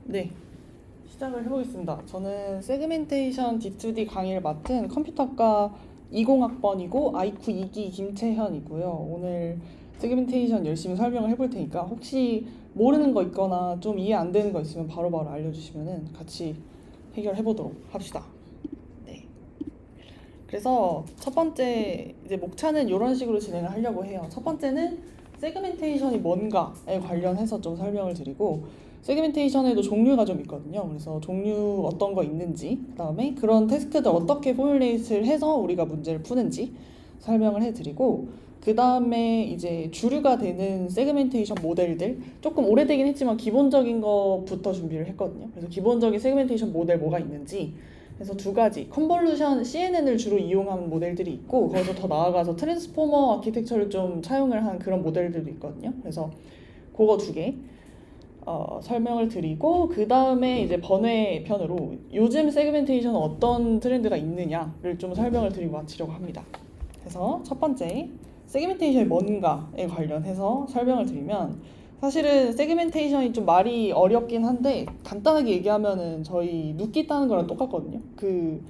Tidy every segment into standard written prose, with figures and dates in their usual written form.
네, 시작을 해보겠습니다. 저는 세그멘테이션 D2D 강의를 맡은 컴퓨터과 20학번이고 아이쿠 2기 김채현이고요. 오늘 세그멘테이션 열심히 설명을 해볼 테니까 혹시 모르는 거 있거나 좀 이해 안 되는 거 있으면 바로바로 알려주시면 같이 해결해보도록 합시다. 네. 그래서 첫 번째 이제 목차는 이런 식으로 진행을 하려고 해요. 첫 번째는 세그멘테이션이 뭔가에 관련해서 좀 설명을 드리고, 세그멘테이션에도 종류가 좀 있거든요. 그래서 종류 어떤 거 있는지, 그다음에 그런 테스트들 어떻게 포뮬레이트를 해서 우리가 문제를 푸는지 설명을 해드리고, 그다음에 이제 주류가 되는 세그멘테이션 모델들, 조금 오래되긴 했지만 기본적인 것부터 준비를 했거든요. 그래서 기본적인 세그멘테이션 모델 뭐가 있는지, 그래서 두 가지 컨볼루션 CNN을 주로 이용하는 모델들이 있고, 거기서 더 나아가서 트랜스포머 아키텍처를 좀 차용을 한 그런 모델들도 있거든요. 그래서 그거 두 개 설명을 드리고, 그 다음에 이제 번외편으로 요즘 세그멘테이션은 어떤 트렌드가 있느냐를 좀 설명을 드리고 마치려고 합니다. 그래서 첫 번째, 세그멘테이션이 뭔가에 관련해서 설명을 드리면, 사실은 세그멘테이션이 좀 말이 어렵긴 한데 간단하게 얘기하면은 저희 눕기 따는 거랑 똑같거든요. 그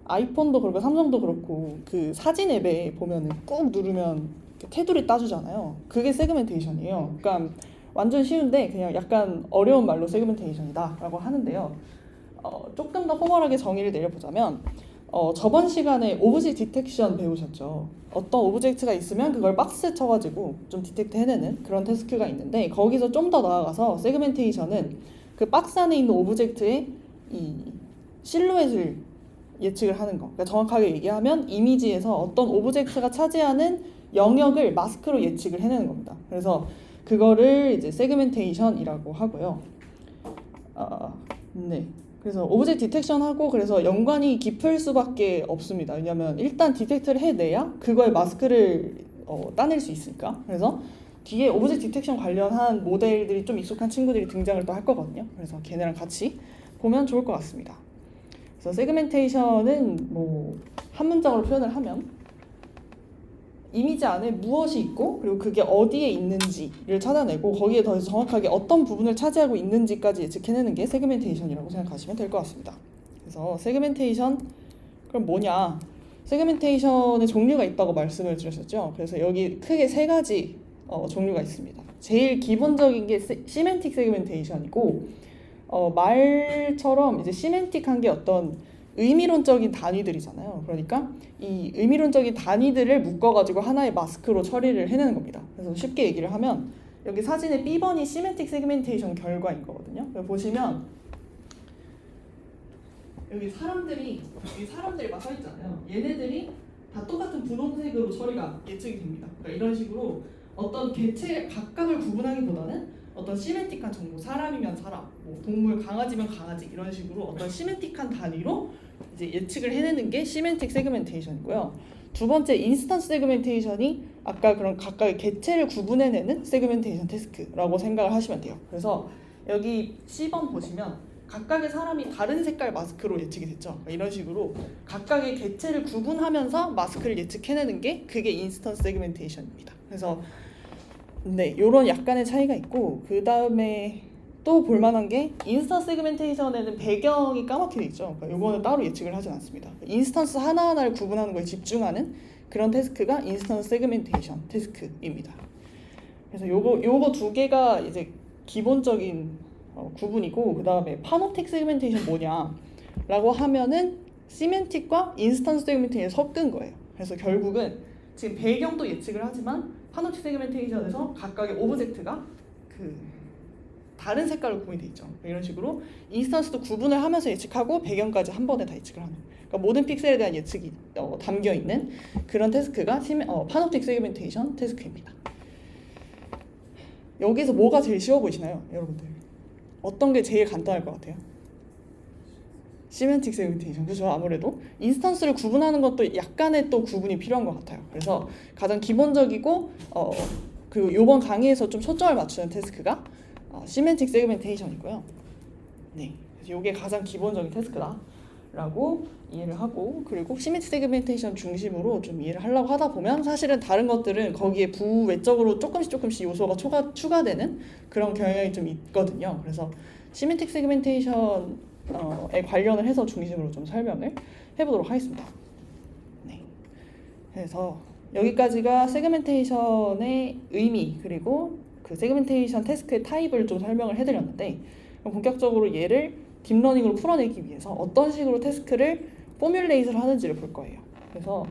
아이폰도 그렇고 삼성도 그렇고 그 사진 앱에 보면은 꾹 누르면 테두리 따주잖아요. 그게 세그멘테이션이에요. 그러니까 완전 쉬운데 그냥 약간 어려운 말로 세그멘테이션이다라고 하는데요. 조금 더 포멀하게 정의를 내려보자면, 저번 시간에 오브젝트 디텍션 배우셨죠? 어떤 오브젝트가 있으면 그걸 박스에 쳐가지고 좀 디텍트 해내는 그런 태스크가 있는데, 거기서 좀 더 나아가서 세그멘테이션은 그 박스 안에 있는 오브젝트의 이 실루엣을 예측을 하는 거. 그러니까 정확하게 얘기하면 이미지에서 어떤 오브젝트가 차지하는 영역을 마스크로 예측을 해내는 겁니다. 그래서 그거를 이제 세그멘테이션이라고 하고요. 네. 그래서 오브젝트 디텍션하고 그래서 연관이 깊을 수밖에 없습니다. 왜냐하면 일단 디텍트를 해내야 그거에 마스크를 따낼 수 있으니까. 그래서 뒤에 오브젝트 디텍션 관련한 모델들이 좀 익숙한 친구들이 등장을 또 할 거거든요. 그래서 걔네랑 같이 보면 좋을 것 같습니다. 그래서 세그멘테이션은 뭐 한 문장으로 표현을 하면, 이미지 안에 무엇이 있고 그리고 그게 어디에 있는지를 찾아내고 거기에 더 정확하게 어떤 부분을 차지하고 있는지까지 예측해내는 게 세그멘테이션이라고 생각하시면 될 것 같습니다. 그래서 세그멘테이션 그럼 뭐냐? 세그멘테이션의 종류가 있다고 말씀을 드렸었죠. 그래서 여기 크게 세 가지 종류가 있습니다. 제일 기본적인 게 시멘틱 세그멘테이션이고, 말처럼 이제 시멘틱한 게 어떤 의미론적인 단위들이잖아요. 그러니까 이 의미론적인 단위들을 묶어가지고 하나의 마스크로 처리를 해내는 겁니다. 그래서 쉽게 얘기를 하면 여기 사진의 B번이 시멘틱 세그멘테이션 결과인 거거든요. 보시면 여기 사람들이 막 서 있잖아요. 얘네들이 다 똑같은 분홍색으로 처리가 예측이 됩니다. 그러니까 이런 식으로 어떤 개체 각각을 구분하기보다는 어떤 시멘틱한 정보, 사람이면 사람, 뭐 동물, 강아지면 강아지, 이런 식으로 어떤 시멘틱한 단위로 이제 예측을 해내는 게 시멘틱 세그멘테이션이고요. 두 번째, 인스턴스 세그멘테이션이 아까 그런 각각의 개체를 구분해내는 세그멘테이션 태스크라고 생각을 하시면 돼요. 그래서 여기 C번 보시면 각각의 사람이 다른 색깔 마스크로 예측이 됐죠. 그러니까 이런 식으로 각각의 개체를 구분하면서 마스크를 예측해내는 게 그게 인스턴스 세그멘테이션입니다. 그래서 네, 요런 약간의 차이가 있고, 그 다음에 또 볼만한 게 인스턴스 세그멘테이션에는 배경이 까맣게 돼 있죠. 그러니까 요거는 따로 예측을 하진 않습니다. 인스턴스 하나하나를 구분하는 거에 집중하는 그런 태스크가 인스턴스 세그멘테이션 태스크입니다. 그래서 요거 두 개가 이제 기본적인 구분이고, 그 다음에 파노틱 세그멘테이션 뭐냐라고 하면은 시멘틱과 인스턴스 세그멘테이션이 섞은 거예요. 그래서 결국은 지금 배경도 예측을 하지만 파노틱 세그멘테이션에서 각각의 오브젝트가 그 다른 색깔로 구분이 돼 있죠. 이런 식으로 인스턴스도 구분을 하면서 예측하고 배경까지 한 번에 다 예측을 하는, 그러니까 모든 픽셀에 대한 예측이 담겨 있는 그런 태스크가 파노틱 세그멘테이션 태스크입니다. 여기서 뭐가 제일 쉬워 보이시나요, 여러분들? 어떤 게 제일 간단할 것 같아요? 시멘틱 세그멘테이션, 그죠? 아무래도 인스턴스를 구분하는 것도 약간의 또 구분이 필요한 것 같아요. 그래서 가장 기본적이고 그리고 이번 강의에서 좀 초점을 맞추는 태스크가 시멘틱 세그멘테이션이고요. 네, 그래서 이게 가장 기본적인 태스크다라고 이해를 하고, 그리고 시멘틱 세그멘테이션 중심으로 좀 이해를 하려고 하다 보면 사실은 다른 것들은 거기에 부외적으로 조금씩 요소가 추가되는 그런 경향이 좀 있거든요. 그래서 시멘틱 세그멘테이션에 관련을 해서 중심으로 좀 설명을 해보도록 하겠습니다. 네. 그래서 여기까지가 세그멘테이션의 의미 그리고 그 세그멘테이션 태스크의 타입을 좀 설명을 해드렸는데, 그럼 본격적으로 얘를 딥러닝으로 풀어내기 위해서 어떤 식으로 태스크를 포뮬레이트를 하는지를 볼 거예요. 그래서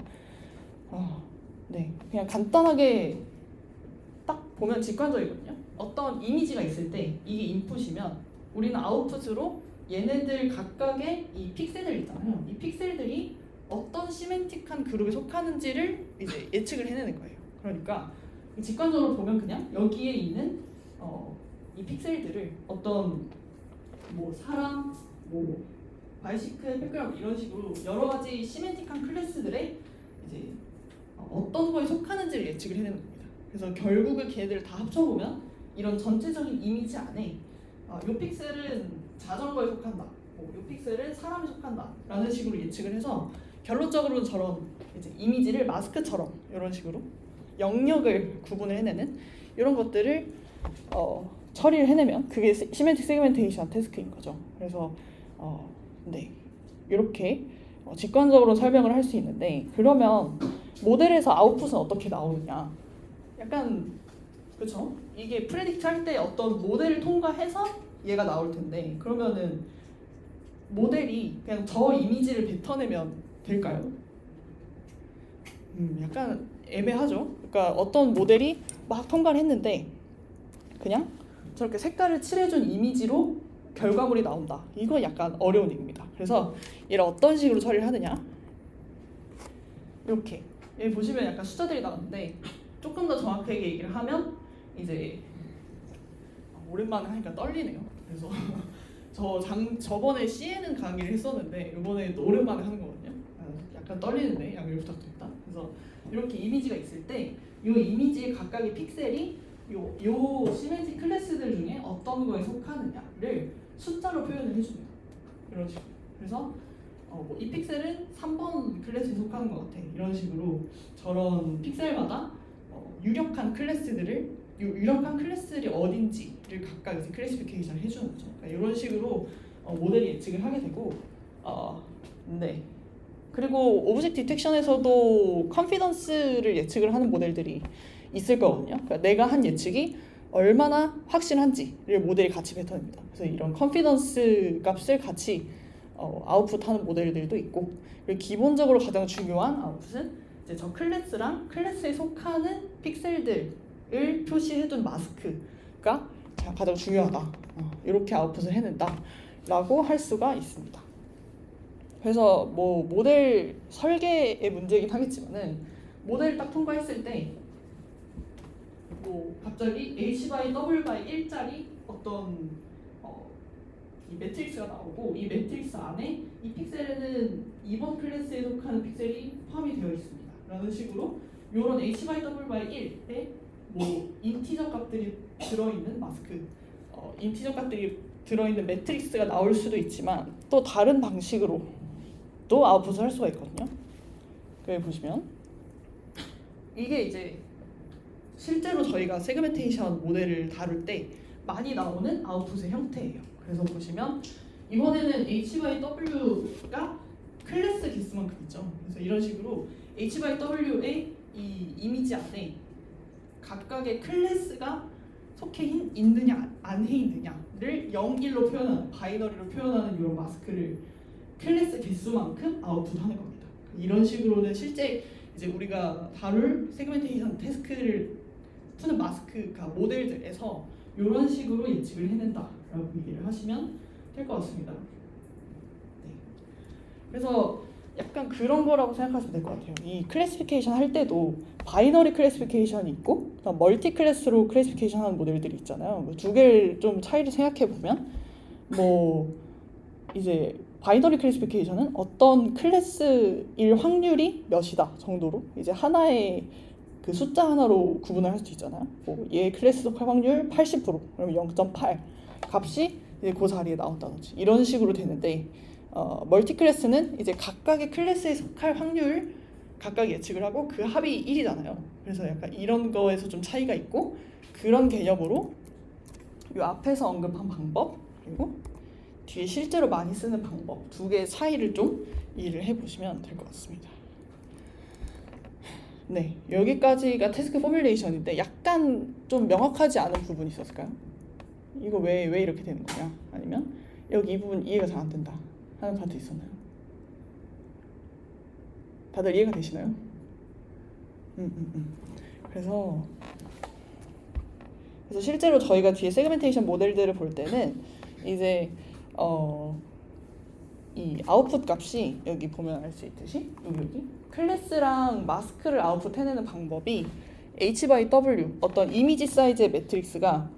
네, 그냥 간단하게 딱 보면 직관적이거든요. 어떤 이미지가 있을 때 이게 인풋이면 우리는 아웃풋으로 얘네들 각각의 이 픽셀들 있잖아요. 이 픽셀들이 어떤 시멘틱한 그룹에 속하는지를 이제 예측을 해내는 거예요. 그러니까 직관적으로 보면 그냥 여기에 있는 이 픽셀들을 어떤 뭐 사람, 뭐 바이시클, 백그라운드 이런 식으로 여러 가지 시멘틱한 클래스들의 이제 어떤 거에 속하는지를 예측을 해내는 겁니다. 그래서 결국은 걔네들을 다 합쳐보면 이런 전체적인 이미지 안에 이 픽셀은 자전거에 속한다, 이 픽셀은 사람에 속한다 라는 식으로 예측을 해서 결론적으로는 저런 이제 이미지를 마스크처럼 이런 식으로 영역을 구분을 해내는 이런 것들을 처리를 해내면 그게 시멘틱 세그멘테이션 태스크인 거죠. 그래서 네, 이렇게 직관적으로 설명을 할 수 있는데, 그러면 모델에서 아웃풋은 어떻게 나오느냐? 약간 그렇죠? 이게 프레딕트 할 때 어떤 모델을 통과해서 얘가 나올 텐데, 그러면은 모델이 그냥 저 이미지를 뱉어내면 될까요? 약간 애매하죠. 그러니까 어떤 모델이 막 통과를 했는데 그냥 저렇게 색깔을 칠해준 이미지로 결과물이 나온다. 이거 약간 어려운 일입니다. 그래서 얘를 어떤 식으로 처리를 하느냐? 이렇게 여기 보시면 약간 숫자들이 나왔는데, 조금 더 정확하게 얘기를 하면 이제 오랜만에 하니까 떨리네요. 그래서 저번에 CNN 강의를 했었는데 이번에 또 오랜만에 하는 거거든요. 약간 떨리는데 양해를 부탁드립니다. 그래서 이렇게 이미지가 있을 때 이 이미지의 각각의 픽셀이 요 시멘틱 클래스들 중에 어떤 거에 속하느냐를 숫자로 표현을 해줍니다. 이런 식으로. 그래서 이 픽셀은 3번 클래스에 속하는 것 같아. 이런 식으로 저런 픽셀마다 유력한 클래스들을 유력한 클래스들이 어딘지를 각각 이제 클래시피케이션을 해주는 거죠. 그러니까 이런 식으로 모델이 예측을 하게 되고, 네. 그리고 오브젝트 디텍션에서도 컨피던스를 예측을 하는 모델들이 있을 거거든요. 그러니까 내가 한 예측이 얼마나 확실한지를 모델이 같이 뱉어냅니다. 그래서 이런 컨피던스 값을 같이 아웃풋하는 모델들도 있고, 그리고 기본적으로 가장 중요한 아웃풋은 이제 저 클래스랑 클래스에 속하는 픽셀들을 표시해둔 마스크가 가장 중요하다. 이렇게 아웃풋을 해낸다라고 할 수가 있습니다. 그래서 뭐 모델 설계의 문제이긴 하겠지만은 모델을 딱 통과했을 때 뭐 갑자기 h/w/1짜리 어떤 이 매트릭스가 나오고, 이 매트릭스 안에 이 픽셀에는 2번 클래스에 속하는 픽셀이 포함이 되어 있습니다 라는 식으로 이런 h/w/1에 뭐 인티저 값들이 들어있는 마스크, 인티저 값들이 들어있는 매트릭스가 나올 수도 있지만 또 다른 방식으로 또 아웃풋을 할 수가 있거든요. 여기 보시면 이게 이제 실제로 저희가 세그멘테이션 모델을 다룰 때 많이 나오는 아웃풋의 형태예요. 그래서 보시면 이번에는 h/w가 클래스 개수만큼 있죠. 그래서 이런 식으로 h/w의 이 이미지 안에 각각의 클래스가 속해 있느냐 안 해 있느냐를 0, 1로 표현하는, 바이너리로 표현하는 이런 마스크를 클래스 개수만큼 아웃풋하는 겁니다. 이런 식으로는 실제 이제 우리가 다룰 세그멘테이션 태스크를 푸는 마스크가 모델들에서 이런 식으로 예측을 해낸다라고 얘기를 하시면 될 것 같습니다. 네. 그래서 약간 그런 거라고 생각하시면 될 것 같아요. 이 클래시피케이션 할 때도 바이너리 클래시피케이션이 있고 멀티 클래스로 클래시피케이션 하는 모델들이 있잖아요. 두 개를 좀 차이를 생각해 보면 뭐 이제 바이너리 클래시피케이션은 어떤 클래스일 확률이 몇이다 정도로 이제 하나의 그 숫자 하나로 구분을 할 수 있잖아요. 얘 클래스 속할 확률 80%, 그러면 0.8 값이 이제 그 자리에 나온다든지 이런 식으로 되는데, 멀티 클래스는 이제 각각의 클래스에 속할 확률 각각 예측을 하고 그 합이 1이잖아요. 그래서 약간 이런 거에서 좀 차이가 있고, 그런 개념으로 이 앞에서 언급한 방법, 그리고 뒤에 실제로 많이 쓰는 방법 두 개 차이를 좀 이해를 해보시면 될 것 같습니다. 네, 여기까지가 태스크 포뮬레이션인데 약간 좀 명확하지 않은 부분이 있었을까요? 이거 왜 이렇게 되는 거냐? 아니면 여기 이 부분 이해가 잘 안 된다 하는 파트 있었나요? 다들 이해가 되시나요? 그래서 실제로 저희가 뒤에 세그멘테이션 모델들을 볼 때는 이제 이 아웃풋 값이 여기 보면 알 수 있듯이 여기 클래스랑 마스크를 아웃풋 해내는 방법이 H/W 어떤 이미지 사이즈의 매트릭스가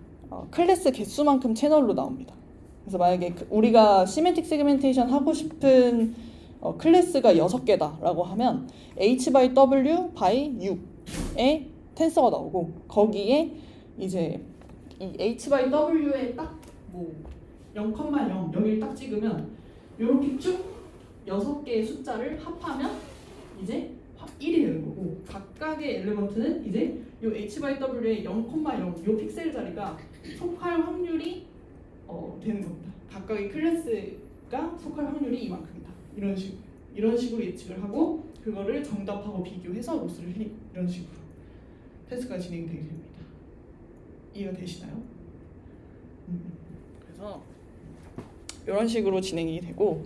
클래스 개수만큼 채널로 나옵니다. 그래서 만약에 우리가 시멘틱 세그멘테이션 하고 싶은 클래스가 6개다 라고 하면 H/W by 6의 텐서가 나오고 거기에 이제 이 H/W에 딱 뭐 0,0, 0을 딱 찍으면 이렇게 쭉 6개의 숫자를 합하면 이제 1이 되는 거고 각각의 엘리먼트는 이제 이 H/W의 0,0 이 픽셀 자리가 속할 확률이 되는 겁니다. 각각의 클래스가 속할 확률이 이만큼이다. 이런 식으로 예측을 하고 그거를 정답하고 비교해서 로스를 해내고 이런 식으로 테스트가 진행되게 됩니다. 이해가 되시나요? 그래서 이런 식으로 진행이 되고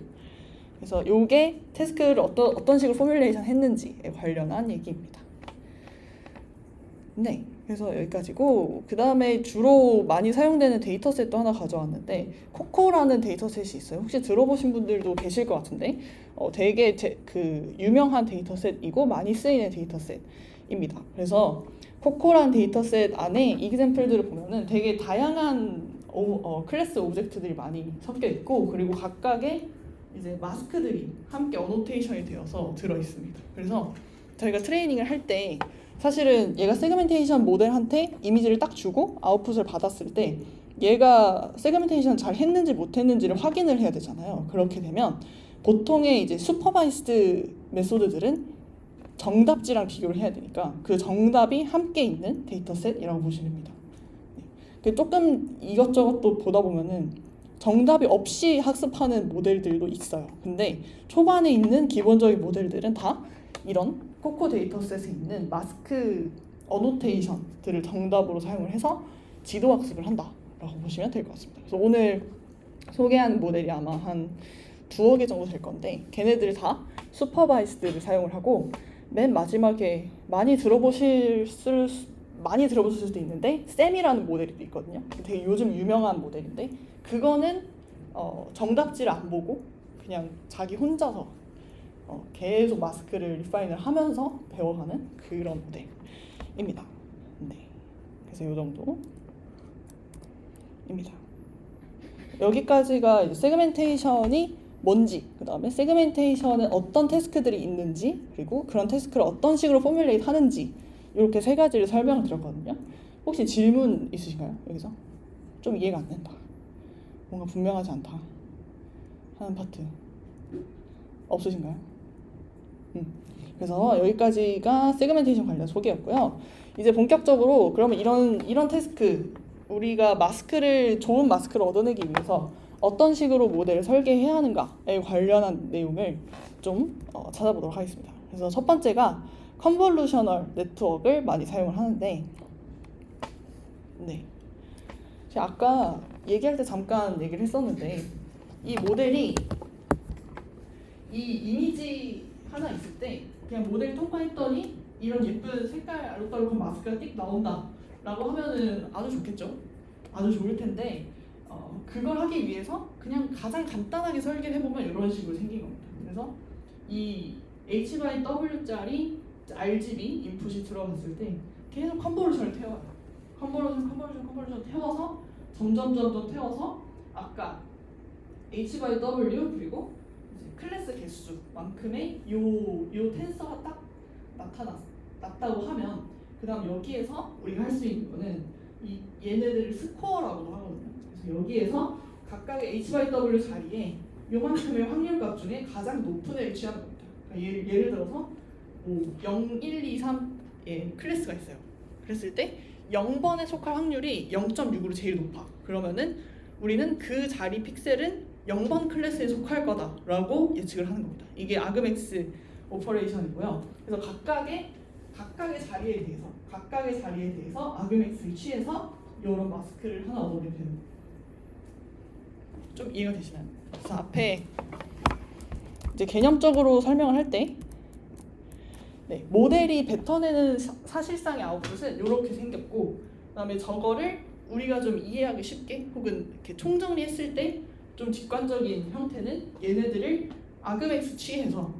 그래서 요게 태스크를 어떤 식으로 포뮬레이션 했는지에 관련한 얘기입니다. 네, 그래서 여기까지고 그 다음에 주로 많이 사용되는 데이터셋도 하나 가져왔는데 코코라는 데이터셋이 있어요. 혹시 들어보신 분들도 계실 것 같은데 되게 그 유명한 데이터셋이고 많이 쓰이는 데이터셋입니다. 그래서 코코라는 데이터셋 안에 이그샘플들을 보면은 되게 다양한 클래스 오브젝트들이 많이 섞여 있고 그리고 각각의 이제 마스크들이 함께 어노테이션이 되어서 들어 있습니다. 그래서 저희가 트레이닝을 할 때 사실은 얘가 세그멘테이션 모델한테 이미지를 딱 주고 아웃풋을 받았을 때 얘가 세그멘테이션 잘 했는지 못했는지를 확인을 해야 되잖아요. 그렇게 되면 보통의 이제 슈퍼바이스드 메소드들은 정답지랑 비교를 해야 되니까 그 정답이 함께 있는 데이터셋이라고 보시면 됩니다. 조금 이것저것 또 보다 보면은 정답이 없이 학습하는 모델들도 있어요. 근데 초반에 있는 기본적인 모델들은 다 이런 코코 데이터셋에 있는 마스크 어노테이션들을 정답으로 사용을 해서 지도 학습을 한다라고 보시면 될 것 같습니다. 그래서 오늘 소개하는 모델이 아마 한 2억 개 정도 될 건데 걔네들 다 슈퍼바이스드를 사용을 하고 맨 마지막에 많이 들어보실 수도 있는데 쌤이라는 모델이 있거든요. 되게 요즘 유명한 모델인데 그거는 정답지를 안 보고 그냥 자기 혼자서 계속 마스크를 리파인을 하면서 배워가는 그런 모델입니다. 네, 그래서 이 정도입니다. 여기까지가 이제 세그멘테이션이 뭔지, 그 다음에 세그멘테이션은 어떤 태스크들이 있는지, 그리고 그런 태스크를 어떤 식으로 포뮬레이트 하는지 이렇게 세 가지를 설명을 드렸거든요. 혹시 질문 있으신가요? 여기서? 좀 이해가 안 된다. 뭔가 분명하지 않다 하는 파트 없으신가요? 그래서 여기까지가 세그멘테이션 관련 소개였고요. 이제 본격적으로 그러면 이런 태스크 우리가 좋은 마스크를 얻어내기 위해서 어떤 식으로 모델을 설계해야 하는가에 관련한 내용을 좀 찾아보도록 하겠습니다. 그래서 첫 번째가 컨볼루셔널 네트워크를 많이 사용을 하는데 네, 제가 아까 얘기할 때 잠깐 얘기를 했었는데 이 모델이 이 이미지 하나 있을 때 그냥 모델 통과했더니 이런 예쁜 색깔 알록달록한 마스크가 띡 나온다 라고 하면은 아주 좋겠죠? 아주 좋을 텐데 그걸 하기 위해서 그냥 가장 간단하게 설계를 해보면 이런 식으로 생긴 겁니다. 그래서 이 H/W짜리 RGB 인풋이 들어갔을 때 계속 컨볼루션을 태워요. 컨볼루션 태워서 점점 태워서 아까 H/W 그리고 이제 클래스 개수만큼의 요 텐서가 딱 났다고 하면 그 다음 여기에서 우리가 할 수 있는 거는 얘네들을 스코어라고도 하거든요. 그래서 여기에서 각각의 H/W 자리에 요만큼의 확률값 중에 가장 높은 애를 취하는 겁니다. 그러니까 예를 들어서 0, 1, 2, 3의 클래스가 있어요. 그랬을 때 0번에 속할 확률이 0.6으로 제일 높아. 그러면은 우리는 그 자리 픽셀은 0번 클래스에 속할 거다라고 예측을 하는 겁니다. 이게 아그맥스 오퍼레이션이고요. 그래서 각각의 자리에 대해서 아그맥스를 취해서 이런 마스크를 하나 얻어내면 되는 거예요. 좀 이해가 되시나요? 그래서 앞에 이제 개념적으로 설명을 할 때 모델이 뱉어내는 사실상의 아웃풋은 이렇게 생겼고, 그다음에 저거를 우리가 좀 이해하기 쉽게 혹은 이렇게 총정리했을 때 좀 직관적인 형태는 얘네들을 아그맥스 취해서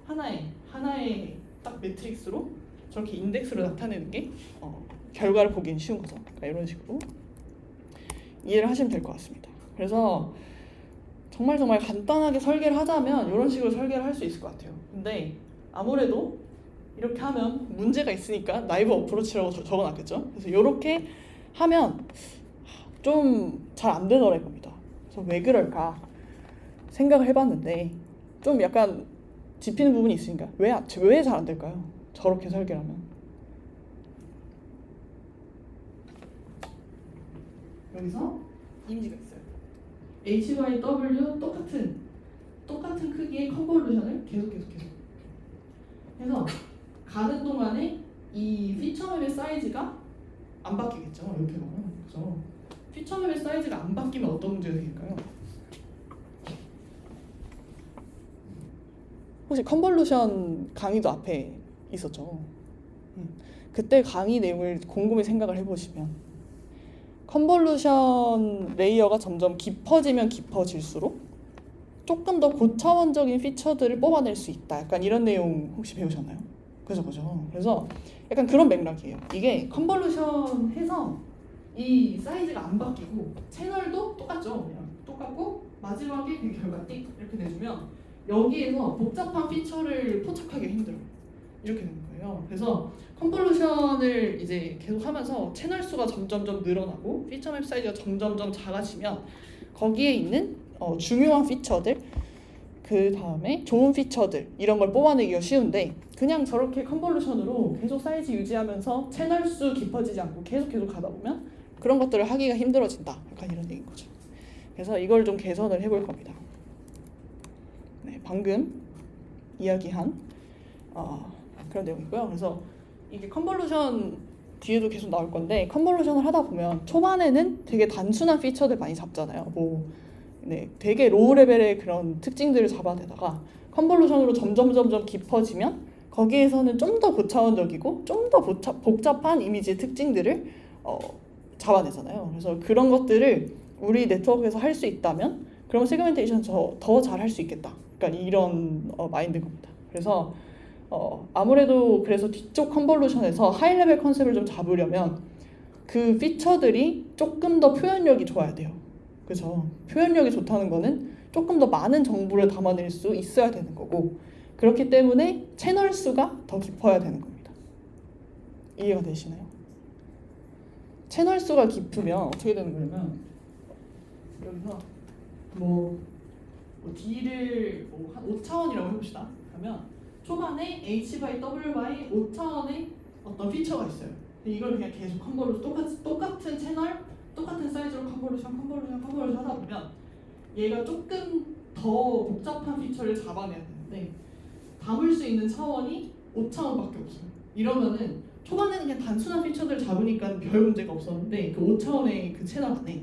하나의 딱 매트릭스로 저렇게 인덱스로 나타내는 게 결과를 보기엔 쉬운 거죠. 그러니까 이런 식으로 이해를 하시면 될 것 같습니다. 그래서 정말 간단하게 설계를 하자면 이런 식으로 설계를 할 수 있을 것 같아요. 근데 아무래도 이렇게 하면 문제가 있으니까 나이브 어프로치라고 적어놨겠죠. 그래서 이렇게 하면 좀 잘 안 되더라 이겁니다. 그래서 왜 그럴까 생각을 해봤는데 좀 약간 짚히는 부분이 있으니까 왜 잘 안 될까요? 저렇게 설계를 하면. 여기서 이미지가 있어요. H, Y, W 똑같은 크기의 컨볼루션을 계속 해서 가는 동안에 이 피처맵의 사이즈가 안 바뀌겠죠. 이렇게 보면 그죠? 피처맵의 사이즈가 안 바뀌면 어떤 문제가 생길까요? 혹시 컨볼루션 강의도 앞에 있었죠. 그때 강의 내용을 곰곰이 생각을 해보시면 컨볼루션 레이어가 점점 깊어지면 깊어질수록 조금 더 고차원적인 피처들을 뽑아낼 수 있다. 약간 이런 내용 혹시 배우셨나요? 그죠. 그래서 약간 그런 맥락이에요. 이게 컨볼루션 해서 이 사이즈가 안 바뀌고 채널도 똑같죠. 그냥 똑같고 마지막에 그 결과 띡 이렇게 내주면 여기에서 복잡한 피처를 포착하기 힘들어요. 이렇게 되는 거예요. 그래서 컨볼루션을 이제 계속 하면서 채널 수가 점점점 늘어나고 피처맵 사이즈가 점점점 작아지면 거기에 있는 중요한 피처들, 그 다음에 좋은 피처들 이런 걸 뽑아내기가 쉬운데 그냥 저렇게 컨볼루션으로 계속 사이즈 유지하면서 채널 수 깊어지지 않고 계속 가다 보면 그런 것들을 하기가 힘들어진다. 약간 이런 얘기인 거죠. 그래서 이걸 좀 개선을 해볼 겁니다. 네, 방금 이야기한 그런 내용이고요. 그래서 이게 컨볼루션 뒤에도 계속 나올 건데 컨볼루션을 하다 보면 초반에는 되게 단순한 피처들 많이 잡잖아요. 되게 로우 레벨의 그런 특징들을 잡아내다가 컨볼루션으로 점점 깊어지면 거기에서는 좀 더 고차원적이고 좀 더 복잡한 이미지의 특징들을 잡아내잖아요. 그래서 그런 것들을 우리 네트워크에서 할 수 있다면 그러면 세그멘테이션 더 잘 할 수 있겠다. 그러니까 이런 마인드인 겁니다. 그래서 아무래도 그래서 뒤쪽 컨볼루션에서 하이 레벨 컨셉을 좀 잡으려면 그 피처들이 조금 더 표현력이 좋아야 돼요. 그래서 표현력이 좋다는 거는 조금 더 많은 정보를 담아낼 수 있어야 되는 거고, 그렇기 때문에 채널 수가 더 깊어야 되는 겁니다. 이해가 되시나요? 채널 수가 깊으면 어떻게 되는 거냐면 여기서 D를 한 5차원이라고 해봅시다. 그러면 초반에 H by W by 5차원의 어떤 피처가 있어요. 이걸 그냥 계속 컨볼루션 똑같은 채널, 똑같은 사이즈로 컨볼루션 하다 보면 얘가 조금 더 복잡한 피처를 잡아내야 되는데 담을 수 있는 차원이 5차원밖에 없어요. 이러면은 초반에는 그냥 단순한 피처들을 잡으니까 별 문제가 없었는데 그 5차원의 그 채널 안에,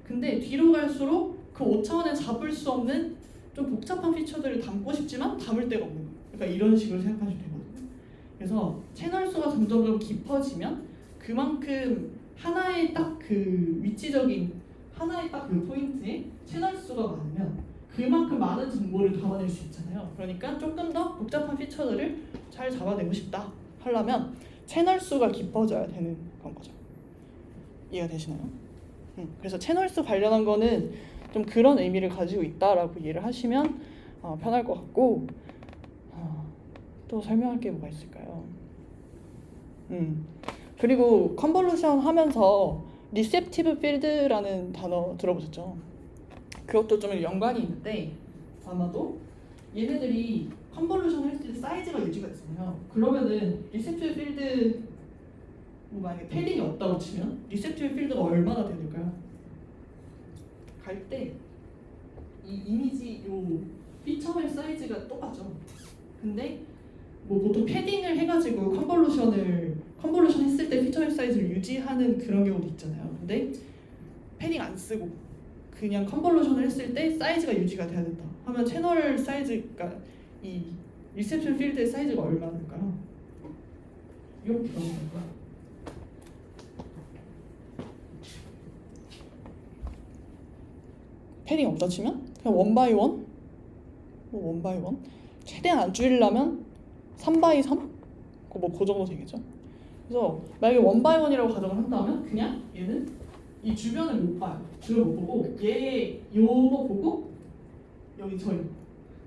근데 뒤로 갈수록 그 5차원에 잡을 수 없는 좀 복잡한 피처들을 담고 싶지만 담을 데가 없는 거예요. 그러니까 이런 식으로 생각하시면 되거든요. 그래서 채널 수가 점점 깊어지면 그만큼 하나의 딱 그 위치적인 하나의 딱 그 포인트에 채널 수가 많으면 그만큼 많은 정보를 담아낼 수 있잖아요. 그러니까 조금 더 복잡한 피처들을 잘 잡아내고 싶다 하려면 채널 수가 깊어져야 되는 건 거죠. 이해가 되시나요? 그래서 채널 수 관련한 거는 좀 그런 의미를 가지고 있다라고 이해를 하시면 편할 것 같고, 또 설명할 게 뭐가 있을까요? 그리고 컨볼루션 하면서 리셉티브 필드라는 단어 들어보셨죠? 그것도 좀 연관이 있는데 아마도 얘네들이 컨볼루션 할 때 사이즈가 유지가 됐어요. 그러면은 리셉티브 필드 만약에 패딩이 없다고 치면 리셉티브 필드가 얼마나 돼야 될까요? 갈 때 이 이미지 요 피처맵 사이즈가 똑같죠. 근데 뭐 보통 패딩을 해가지고 컨볼루션 했을 때 피처맵 사이즈를 유지하는 그런 경우도 있잖아요. 근데 패딩 안 쓰고 그냥 컨볼루션을 했을 때 사이즈가 유지가 돼야 된다 하면 채널 사이즈가 이 리셉션 필드의 사이즈가 얼마일까요? 이렇게 나오는 거야. 패딩 없다 치면 그냥 원바이 원 최대한 안 줄이려면 3x3 그 정도 되겠죠. 그래서 만약에 원바이 원이라고 가정을 한다면 그냥 얘는 이 주변을 못 봐요. 주변을 못 보고 얘 요거 보고 여기 저희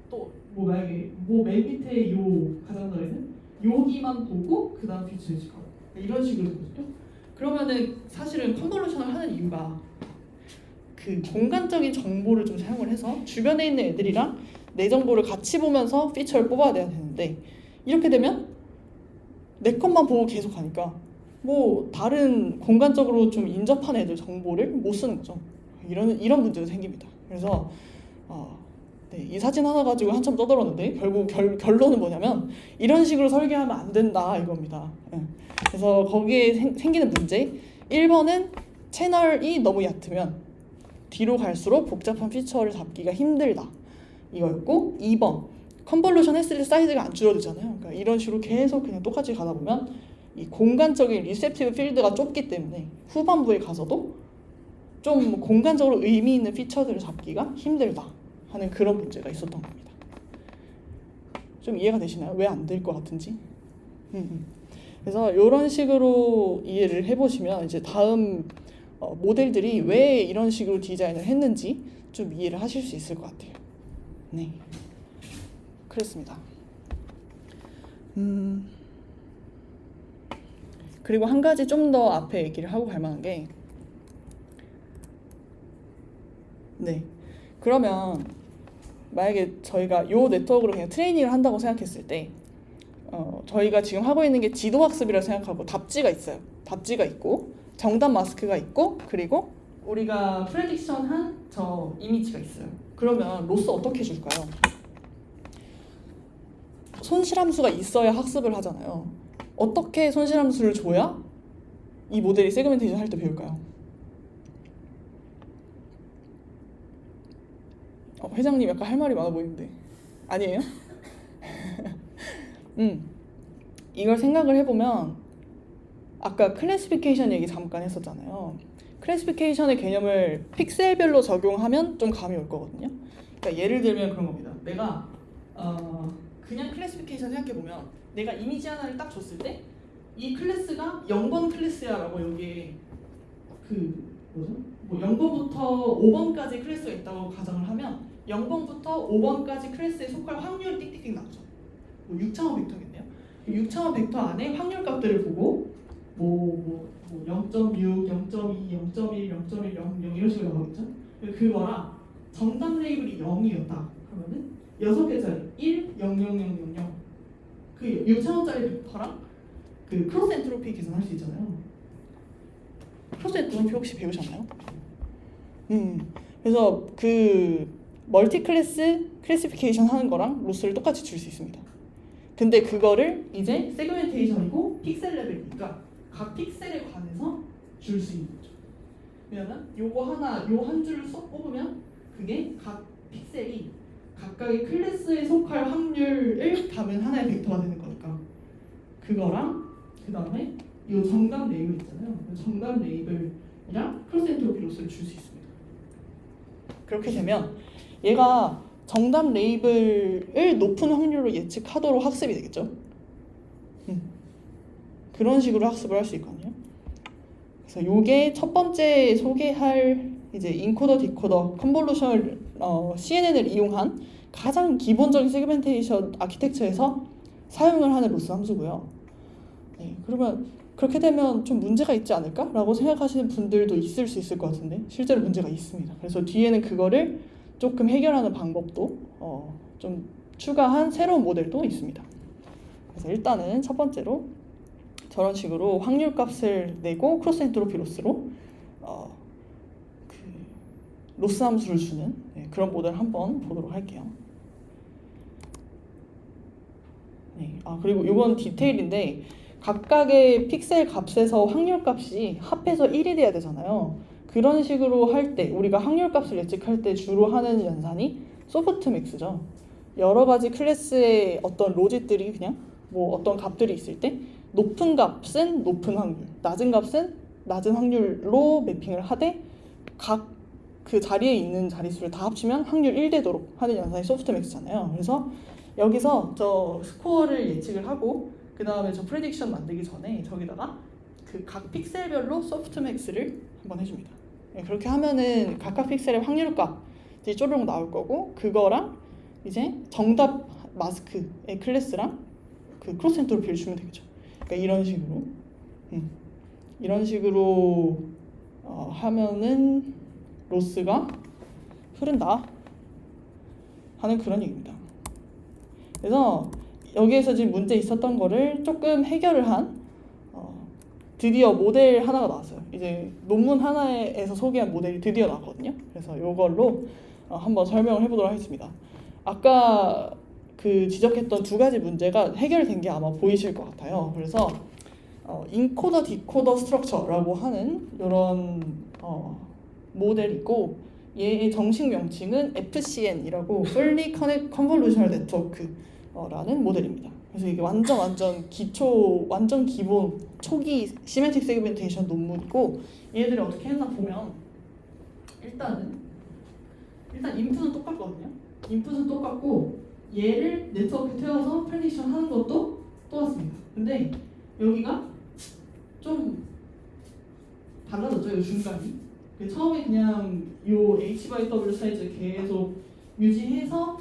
또 뭐 만약에 뭐 맨 밑에 요 가장자리는 여기만 보고 그 다음 뒤쳐질 거예요. 이런 식으로 되거든요. 그러면은 사실은 컨볼루션을 하는 이유가 그 공간적인 정보를 좀 사용을 해서 주변에 있는 애들이랑 내 정보를 같이 보면서 피처를 뽑아야 되는데 이렇게 되면 내 것만 보고 계속 가니까 뭐 다른 공간적으로 좀 인접한 애들 정보를 못 쓰는 거죠. 이런 문제가 생깁니다. 그래서 네, 이 사진 하나 가지고 한참 떠들었는데 결국 결론은 뭐냐면 이런 식으로 설계하면 안 된다 이겁니다. 네. 그래서 거기에 생기는 문제 1번은 채널이 너무 얕으면 뒤로 갈수록 복잡한 피처를 잡기가 힘들다 이거였고 2번 컨볼루션 했을 때 사이즈가 안 줄어들잖아요. 그러니까 이런 식으로 계속 그냥 똑같이 가다 보면 이 공간적인 리셉티브 필드가 좁기 때문에 후반부에 가서도 좀 공간적으로 의미 있는 피처들을 잡기가 힘들다 하는 그런 문제가 있었던 겁니다. 좀 이해가 되시나요? 왜 안 될 것 같은지? 그래서 이런 식으로 이해를 해보시면 이제 다음 모델들이 왜 이런 식으로 디자인을 했는지 좀 이해를 하실 수 있을 것 같아요. 네, 그렇습니다. 그리고 한 가지 좀 더 앞에 얘기를 하고 갈 만한 게 네, 그러면 만약에 저희가 요 네트워크로 그냥 트레이닝을 한다고 생각했을 때 저희가 지금 하고 있는 게 지도학습이라고 생각하고 답지가 있어요. 답지가 있고 정답 마스크가 있고 그리고 우리가 프레딕션 한 저 이미지가 있어요. 그러면 로스 어떻게 줄까요? 손실함수가 있어야 학습을 하잖아요. 어떻게 손실함수를 줘야 이 모델이 세그멘테이션 할 때 배울까요? 회장님 약간 할 말이 많아 보이는데 아니에요? 이걸 생각을 해보면 아까 클래시피케이션 얘기 잠깐 했었잖아요. 클래시피케이션의 개념을 픽셀별로 적용하면 좀 감이 올 거거든요. 그러니까 예를 들면 그런 겁니다. 내가 그냥 클래시피케이션 생각해보면 내가 이미지 하나를 딱 줬을 때 이 클래스가 0번 클래스야 라고 여기에 뭐 0번부터 5번까지 클래스가 있다고 가정을 하면 0번부터 5번까지 클래스에 속할 확률이 띡띡띡 나오죠. 뭐 6차원 벡터겠네요. 6차원 벡터 안에 확률 값들을 보고 0.6, 0.2, 0.1, 0.1, 0 이런 식으로 나오겠죠. 그거랑 정답 레이블이 0이었다. 그러면은 6개짜리 1, 0, 0, 0, 0, 0 그 6차원짜리 벡터랑 그 크로스 엔트로피 계산할 수 있잖아요. 크로스 엔트로피 혹시 배우셨나요? 그래서 그 멀티 클래스 클래시피케이션 하는 거랑 로스를 똑같이 줄 수 있습니다. 근데 그거를 이제 세그멘테이션이고 픽셀 레벨이니까 각 픽셀에 관해서 줄 수 있는 거죠. 왜냐면 요거 하나 요 한 줄을 쏙 뽑으면 그게 각 픽셀이 각각의 클래스에 속할 확률을 담은 하나의 벡터가 되는 거니까 그거랑 그 다음에 이 정답 레이블 있잖아요. 정답 레이블이랑 크로스 엔트로피 로스를 줄 수 있습니다. 그렇게 되면 얘가 정답 레이블을 높은 확률로 예측하도록 학습이 되겠죠. 그런 식으로 학습을 할 수 있거든요. 그래서 요게 첫 번째 소개할 이제 인코더 디코더 컨볼루션 CNN을 이용한 가장 기본적인 세그멘테이션 아키텍처에서 사용을 하는 로스 함수고요. 네, 그러면 그렇게 되면 좀 문제가 있지 않을까라고 생각하시는 분들도 있을 수 있을 것 같은데 실제로 문제가 있습니다. 그래서 뒤에는 그거를 조금 해결하는 방법도 좀 추가한 새로운 모델도 있습니다. 그래서 일단은 첫 번째로 저런 식으로 확률 값을 내고 크로스 엔트로피 로스로 로스 함수를 주는 그런 모델 한번 보도록 할게요. 네, 그리고 이건 디테일인데 각각의 픽셀 값에서 확률 값이 합해서 1이 돼야 되잖아요. 그런 식으로 할 때 우리가 확률 값을 예측할 때 주로 하는 연산이 소프트맥스죠. 여러 가지 클래스의 어떤 로짓들이 그냥 뭐 어떤 값들이 있을 때 높은 값은 높은 확률, 낮은 값은 낮은 확률로 매핑을 하되 각 그 자리에 있는 자릿수를 다 합치면 확률 1 되도록 하는 연산이 소프트맥스잖아요. 그래서 여기서 저 스코어를 예측을 하고 그 다음에 저 프레딕션 만들기 전에 저기다가 그 각 픽셀별로 소프트맥스를 한번 해줍니다. 그렇게 하면은 각각 픽셀의 확률값이 쪼르륵 나올 거고 그거랑 이제 정답 마스크의 클래스랑 그 크로스 엔트로피를 주면 되겠죠. 그러니까 이런 식으로 하면은 로스가 흐른다 하는 그런 얘기입니다. 그래서 여기에서 지금 문제 있었던 거를 조금 해결을 한 드디어 모델 하나가 나왔어요. 이제 논문 하나에서 소개한 모델이 드디어 나왔거든요. 그래서 이걸로 한번 설명을 해보도록 하겠습니다. 아까 그 지적했던 두 가지 문제가 해결된 게 아마 보이실 것 같아요. 그래서 인코더 디코더 스트럭처라고 하는 이런 모델이고 얘의 정식 명칭은 FCN이라고 Fully Convolutional Network라는 모델입니다. 그래서 이게 완전 기초, 완전 기본 초기 시메트릭 세그멘테이션 논문이고 얘들이 어떻게 했나 보면 일단 인풋은 똑같거든요. 인풋은 똑같고 얘를 네트워크에 태워서 프레딕션 하는 것도 똑같습니다. 근데 여기가 좀 달라졌죠. 이 중간이. 처음에 그냥 요 H/W 사이즈 계속 유지해서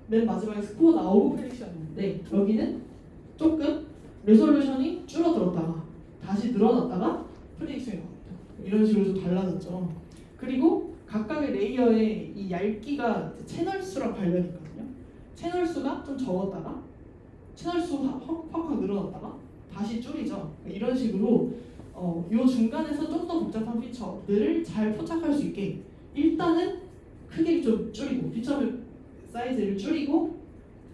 맨 마지막에 스코어 나오고 프레딕션인데 여기는 조금 레솔루션이 줄어들었다가 다시 늘어났다가 프레딕션이 나옵니다. 이런 식으로 좀 달라졌죠. 그리고 각각의 레이어의 이 얇기가 채널 수랑 관련이 있거든요. 채널 수가 좀 적었다가 채널 수가 확 늘어났다가 다시 줄이죠. 이런 식으로 요 중간에서 좀 더 복잡한 피처들을 잘 포착할 수 있게 일단은 크기를 좀 줄이고 피처를 사이즈를 줄이고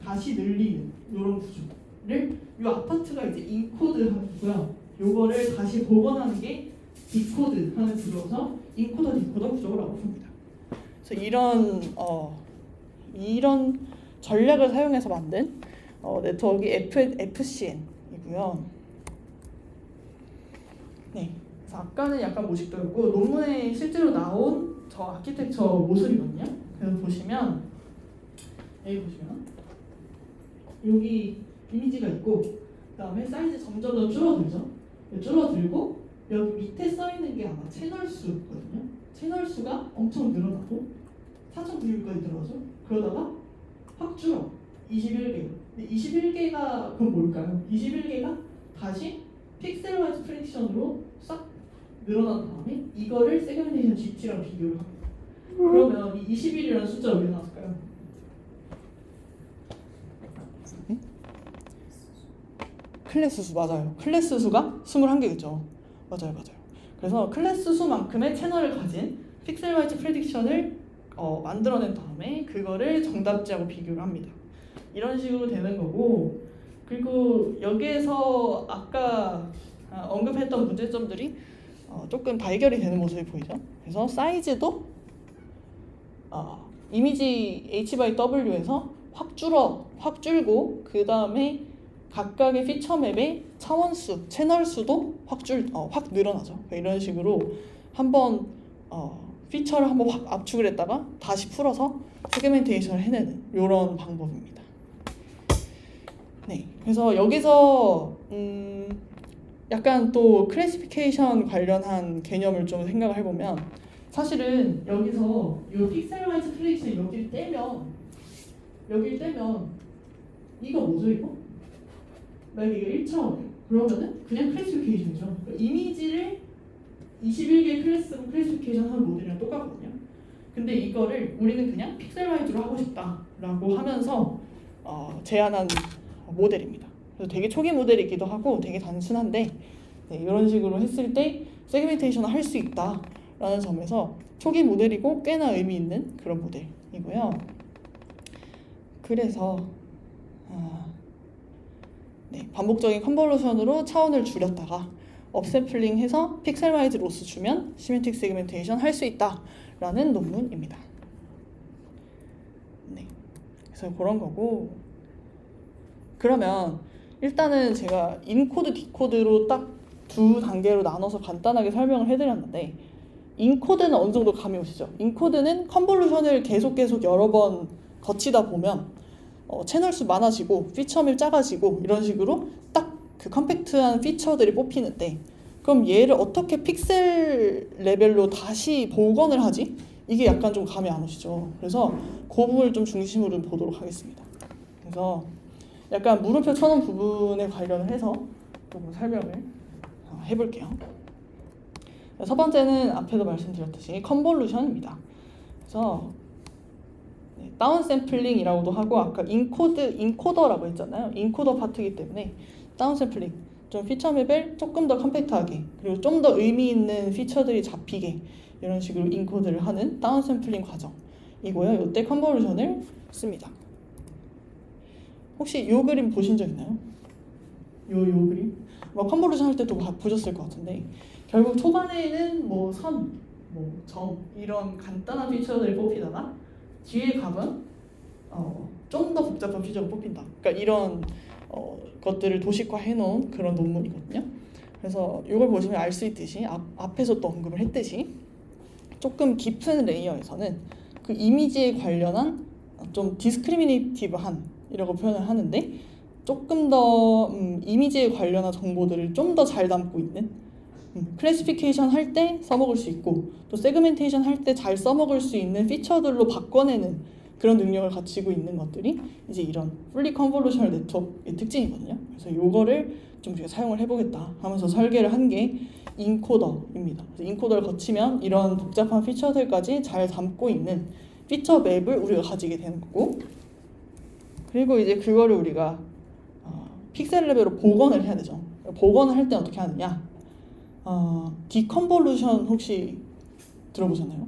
다시 늘리는 이런 구조를 요 아파트가 이제 인코드 하는 거고요. 요거를 다시 복원하는 게 디코드 하는 구조여서 인코더 디코더 구조라고 부릅니다. 그래서 이런 전략을 사용해서 만든 네트워크가 FCN이고요. 네, 그래서 아까는 약간 모식도였고 논문에 실제로 나온 저 아키텍처 모습이거든요. 그래서 보시면 여기 이미지가 있고 그다음에 사이즈 점점 더 줄어들죠. 줄어들고 여기 밑에 써 있는 게 아마 채널 수거든요. 채널 수가 엄청 늘어나고 4,900까지 들어가죠. 그러다가 확 줄어 21개. 근데 21개가 그럼 뭘까요? 21개가 다시 픽셀 와이즈 프레딕션으로 싹 늘어난 다음에 이거를 세그멘테이션 GT랑 비교를 합니다. 그러면 이 21이라는 숫자가 왜 나왔을까요? 클래스 수 맞아요. 클래스 수가 21개겠죠. 맞아요. 그래서 클래스 수만큼의 채널을 가진 픽셀 와이즈 프레딕션을 만들어낸 다음에 그거를 정답지하고 비교를 합니다. 이런 식으로 되는 거고 그리고 여기에서 아까 언급했던 문제점들이 조금 다 해결이 되는 모습이 보이죠. 그래서 사이즈도 이미지 H/W에서 확 줄고 그 다음에 각각의 피처 맵의 차원수, 채널 수도 확 늘어나죠. 이런 식으로 한번 피처를 한번 확 압축을 했다가 다시 풀어서 세그멘테이션을 해내는 이런 방법입니다. 네, 그래서 여기서 약간 또 클래시피케이션 관련한 개념을 좀 생각을 해보면 사실은 여기서 이 픽셀 와이즈 프레딕션 여기를 떼면 이거 뭐죠 이거? 만약에 이거 1차원이에요. 그러면은 그냥 클래시피케이션이죠. 그러니까 이미지를 21개 클래스로 클래시피케이션 하는 모델이랑 똑같거든요. 근데 이거를 우리는 그냥 픽셀 와이즈로 하고 싶다라고 하면서 제안한 모델입니다. 그래서 되게 초기 모델이기도 하고 되게 단순한데 이런 식으로 했을 때 세그멘테이션을 할 수 있다라는 점에서 초기 모델이고 꽤나 의미 있는 그런 모델이고요. 그래서 반복적인 컨볼루션으로 차원을 줄였다가 업샘플링해서 픽셀와이즈 로스 주면 시멘틱 세그멘테이션 할 수 있다라는 논문입니다. 네, 그래서 그런 거고, 그러면 일단은 제가 인코드, 디코드로 딱 두 단계로 나눠서 간단하게 설명을 해드렸는데, 인코드는 어느 정도 감이 오시죠? 인코드는 컨볼루션을 계속 여러 번 거치다 보면 채널 수 많아지고 피처맵 작아지고 이런 식으로 딱 그 컴팩트한 피처들이 뽑히는데, 그럼 얘를 어떻게 픽셀 레벨로 다시 복원을 하지? 이게 약간 좀 감이 안 오시죠? 그래서 그 부분을 좀 중심으로 보도록 하겠습니다. 그래서 약간 물음표 쳐놓은 부분에 관련을 해서 조금 설명을 해볼게요. 첫 번째는 앞에도 말씀드렸듯이 컨볼루션입니다. 그래서 다운 샘플링이라고도 하고, 아까 인코더라고 했잖아요. 인코더 파트이기 때문에 다운 샘플링, 좀 피처맵을 조금 더 컴팩트하게, 그리고 좀 더 의미 있는 피처들이 잡히게 이런 식으로 인코드를 하는 다운 샘플링 과정이고요. 이때 컨볼루션을 씁니다. 혹시 이 그림 보신 적 있나요? 요 그림? 컨볼루션 할 때도 보셨을 것 같은데, 결국 초반에는 선, 점 이런 간단한 피처들을 뽑히다가 뒤에 가면 좀 더 복잡한 피처가 뽑힌다. 그러니까 이런 것들을 도식화해 놓은 그런 논문이거든요. 그래서 이걸 보시면 알 수 있듯이 앞에서 또 언급을 했듯이 조금 깊은 레이어에서는 그 이미지에 관련한 좀 디스크리미네이티브한 이라고 표현을 하는데, 조금 더 이미지에 관련한 정보들을 좀 더 잘 담고 있는, 클래시피케이션 할 때 써먹을 수 있고 또 세그멘테이션 할 때 잘 써먹을 수 있는 피처들로 바꿔내는 그런 능력을 가지고 있는 것들이 이제 이런 풀리 컨볼루셔널 네트워크의 특징이거든요. 그래서 이거를 좀 우리가 사용을 해보겠다 하면서 설계를 한 게 인코더입니다. 그래서 인코더를 거치면 이런 복잡한 피처들까지 잘 담고 있는 피처 맵을 우리가 가지게 되는 거고, 그리고 이제 그거를 우리가 픽셀 레벨로 복원을 해야 되죠. 복원을 할 때 어떻게 하느냐? 디컨볼루션 혹시 들어보셨나요?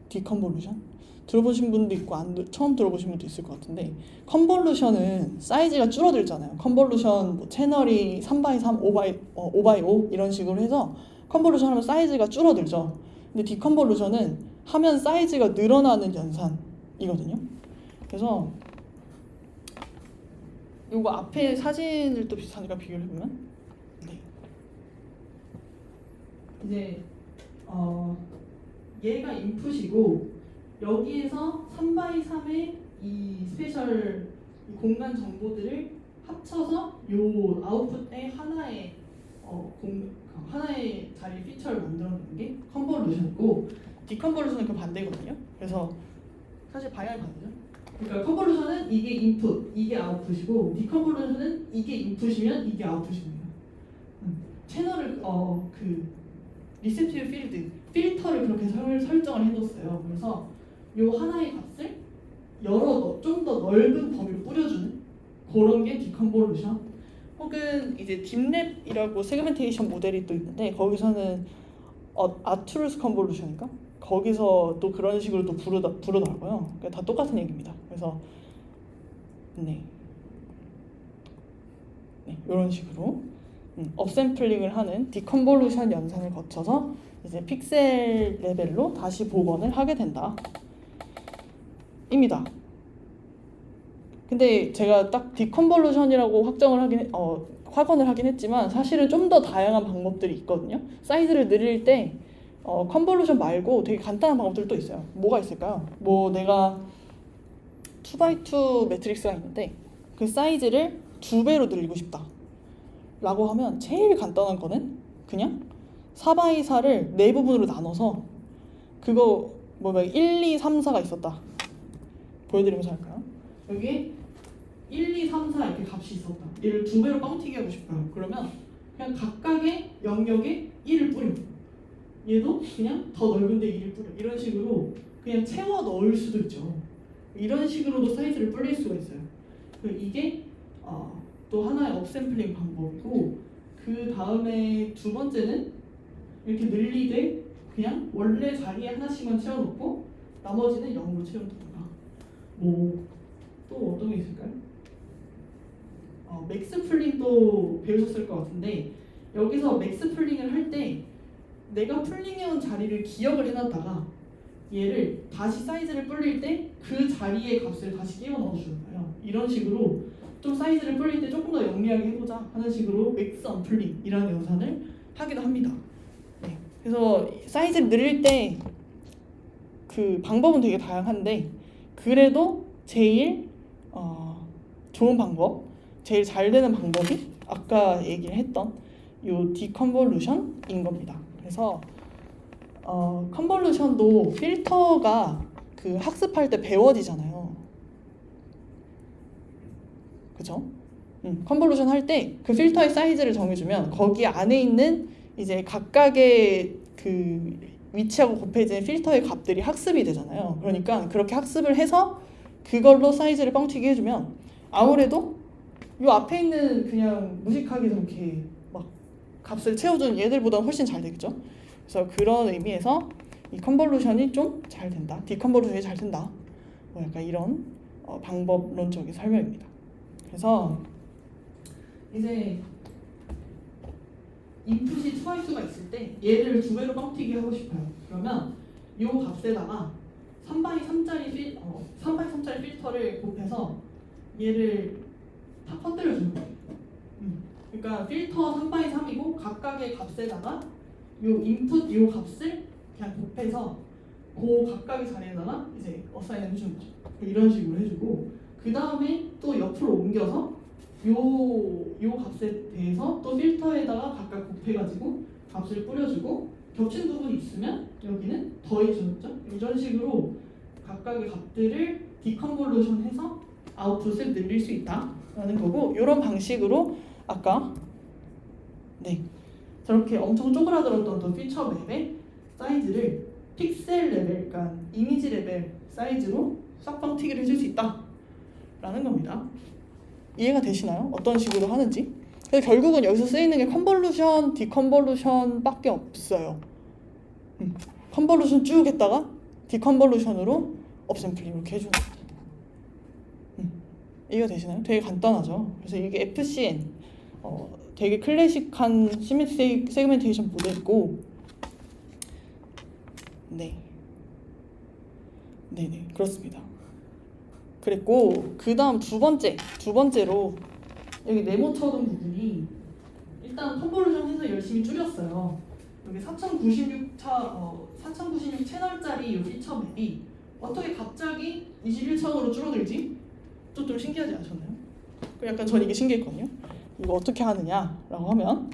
디컨볼루션? 들어보신 분도 있고 처음 들어보신 분도 있을 것 같은데, 컨볼루션은 사이즈가 줄어들잖아요. 컨볼루션 채널이 3x3, 5x5 이런 식으로 해서 컨볼루션 하면 사이즈가 줄어들죠. 근데 디컨볼루션은 하면 사이즈가 늘어나는 연산이거든요. 그래서 이거 앞에 사진을 또 비슷하니까 비교를 해보면, 이제 얘가 인풋이고 여기에서 3x3의 이 스페셜 공간 정보들을 합쳐서 요 아웃풋의 하나의 하나의 자리 피처를 만들어내는 게 컨볼루션이고, 디컨볼루션은 그 반대거든요. 그래서 사실 방향이 반대죠. 그러니까 컨볼루션은 이게 인풋, 이게 아웃풋이고, 디컨볼루션은 이게 인풋이면 이게 아웃풋입니다. 채널을 그 리셉티브 필터를 그렇게 설정을 해뒀어요. 그래서 요 하나의 값을 좀 더 넓은 범위로 뿌려주는 그런 게 디컨볼루션, 혹은 이제 딥랩이라고 세그멘테이션 모델이 또 있는데, 거기서는 아투루스 컨볼루션인가? 거기서 또 그런 식으로 또 부르더라고요. 그러니까 다 똑같은 얘기입니다. 그래서 이런 식으로 업샘플링을 하는 디컨볼루션 연산을 거쳐서 이제 픽셀 레벨로 다시 복원을 하게 된다 입니다. 근데 제가 딱 디컨볼루션이라고 확언을 하긴 했지만, 사실은 좀 더 다양한 방법들이 있거든요. 사이즈를 늘릴 때 컨볼루션 말고 되게 간단한 방법들이 또 있어요. 뭐가 있을까요? 내가 2x2 매트릭스가 있는데 그 사이즈를 2배로 늘리고 싶다 라고 하면, 제일 간단한 거는 그냥 4x4를 네 부분으로 나눠서, 그거 1, 2, 3, 4가 있었다 보여드리면서 할까요? 여기에 1, 2, 3, 4 이렇게 값이 있었다. 얘를 2배로 뻥튀기 하고 싶어요. 그러면 그냥 각각의 영역에 1을 뿌려. 얘도 그냥 더 넓은데 1을 뿌려. 이런 식으로 그냥 채워 넣을 수도 있죠. 이런 식으로도 사이즈를 불릴 수가 있어요. 이게 또 하나의 업샘플링 방법이고, 그 다음에 두 번째는 이렇게 늘리되 그냥 원래 자리에 하나씩만 채워놓고 나머지는 0으로 채워놓던가. 뭐 또 어떤 게 있을까요? 맥스 풀링도 배우셨을 것 같은데 여기서 맥스 풀링을 할 때 내가 풀링해온 자리를 기억을 해놨다가 얘를 다시 사이즈를 불릴 때 그 자리의 값을 다시 끼워 넣어주는 거예요. 이런 식으로 좀 사이즈를 불릴 때 조금 더 영리하게 해보자 하는 식으로 맥스 언풀링이라는 연산을 하기도 합니다. 네. 그래서 사이즈를 늘릴 때 그 방법은 되게 다양한데 그래도 제일 좋은 방법, 제일 잘 되는 방법이 아까 얘기를 했던 요 디컨볼루션인 겁니다. 그래서 컨볼루션도 필터가 그 학습할 때 배워지잖아요. 그죠? 컨볼루션 할 때 그 필터의 사이즈를 정해주면 거기 안에 있는 이제 각각의 그 위치하고 곱해진 필터의 값들이 학습이 되잖아요. 그러니까 그렇게 학습을 해서 그걸로 사이즈를 뻥튀기 해주면 아무래도 요 앞에 있는 그냥 무식하게 저렇게 막 값을 채워주는 얘들보다는 훨씬 잘 되겠죠. 그래서 그런 의미에서 이 컨볼루션이 좀 잘 된다, 디컨볼루션이 잘 된다, 뭐 약간 이런 방법론적인 설명입니다. 그래서 이제 인풋이 초이스가 있을 때 얘를 두 배로 뻥튀기 하고 싶어요. 그러면 이 값에다가 3x3짜리 3x3짜리 필터를 곱해서 얘를 다 퍼뜨려주는 거예요. 그러니까 필터 3x3이고 각각의 값에다가 요 인풋 요 값을 그냥 곱해서 그 각각의 자리에다가 이제 어사인을 해주는 거죠. 이런 식으로 해주고 그 다음에 또 옆으로 옮겨서 요 값에 대해서 또 필터에다가 각각 곱해가지고 값을 뿌려주고 겹친 부분이 있으면 여기는 더해주죠. 이런 식으로 각각의 값들을 디컨볼루션해서 아웃풋을 늘릴 수 있다라는 거고, 이런 방식으로 아까 저렇게 엄청 쪼그라들었던 또 피처 맵의 사이즈를 픽셀 레벨, 그러니까 이미지 레벨 사이즈로 싹 뻥튀기를 해줄 수 있다라는 겁니다. 이해가 되시나요? 어떤 식으로 하는지. 그래서 결국은 여기서 쓰이는 게 컨볼루션, 디컨볼루션밖에 없어요. 컨볼루션 쭉 했다가 디컨볼루션으로 업샘플링 이렇게 해주는 거죠. 이해가 되시나요? 되게 간단하죠. 그래서 이게 FCN, 되게 클래식한 시메트릭 세그멘테이션 모델이고, 네네 그렇습니다. 그랬고 그 다음 두 번째로 여기 네모 쳐둔 부분이 일단 컨볼루션 해서 열심히 줄였어요. 여기 4096 채널짜리 이 피처 맵이 어떻게 갑자기 21차원으로 줄어들지? 좀 신기하지 않으셨나요? 약간 전 이게 신기했거든요. 이거 어떻게 하느냐라고 하면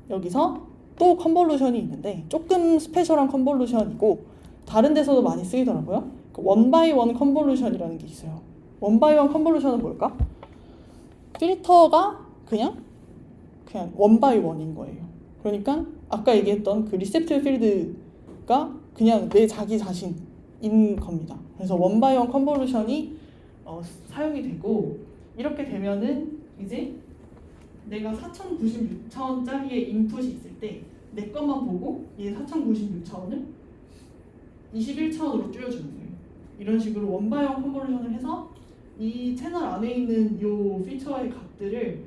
여기서 또 컨볼루션이 있는데 조금 스페셜한 컨볼루션이고 다른 데서도 많이 쓰이더라고요. 원바이원 컨볼루션이라는 게 있어요. 원바이원 컨볼루션은 뭘까? 필터가 그냥 원바이원인 거예요. 그러니까 아까 얘기했던 그 리셉티브 필드가 그냥 내 자기 자신인 겁니다. 그래서 원바이원 컨볼루션이 사용이 되고, 이렇게 되면은 이제 내가 4096차원짜리의 인풋이 있을 때 내 것만 보고 얘 4096차원을 21차원으로 줄여주는 거예요. 이런 식으로 원바이원 컨볼루션을 해서 이 채널 안에 있는 요 피처의 값들을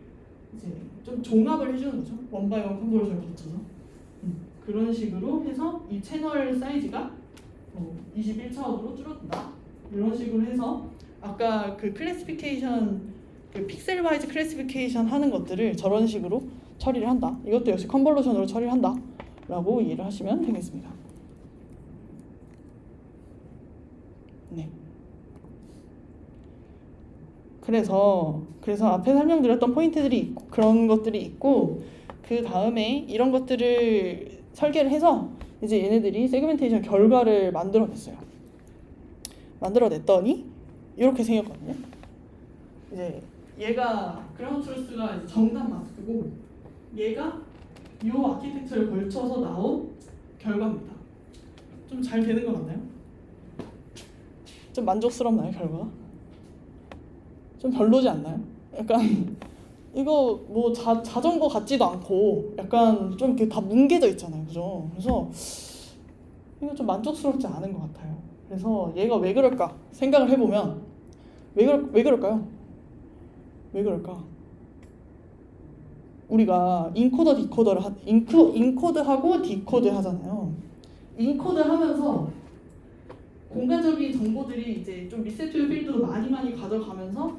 이제 좀 종합을 해주는 거죠. 원바이원 컨볼루션을 거쳐서. 그런 식으로 해서 이 채널 사이즈가 21차원으로 줄어든다. 이런 식으로 해서 아까 그 클래시피케이션, 그 픽셀 와이즈 클래시피케이션 하는 것들을 저런 식으로 처리를 한다. 이것도 역시 컨볼루션으로 처리를 한다 라고 이해를 하시면 되겠습니다. 네. 그래서 앞에 설명드렸던 포인트들이 있고, 그런 것들이 있고, 그 다음에 이런 것들을 설계를 해서 이제 얘네들이 세그멘테이션 결과를 만들어냈더니 이렇게 생겼거든요. 이제 얘가 그라운드 트루스가 정답 마스크고 얘가 이 아키텍처를 걸쳐서 나온 결과입니다. 좀 잘 되는 것 같나요? 좀 만족스럽나요, 결과가? 좀 별로지 않나요? 약간 이거 뭐 자전거 같지도 않고 약간 좀 이렇게 다 뭉개져 있잖아요, 그죠? 그래서 이거 좀 만족스럽지 않은 것 같아요. 그래서 얘가 왜 그럴까 생각을 해보면 왜 그럴까요? 왜 그럴까? 우리가 인코더 디코더를 인코드하고 디코드 하잖아요. 인코드 하면서 공간적인 정보들이 이제 좀 리셋 필드도 많이 가져가면서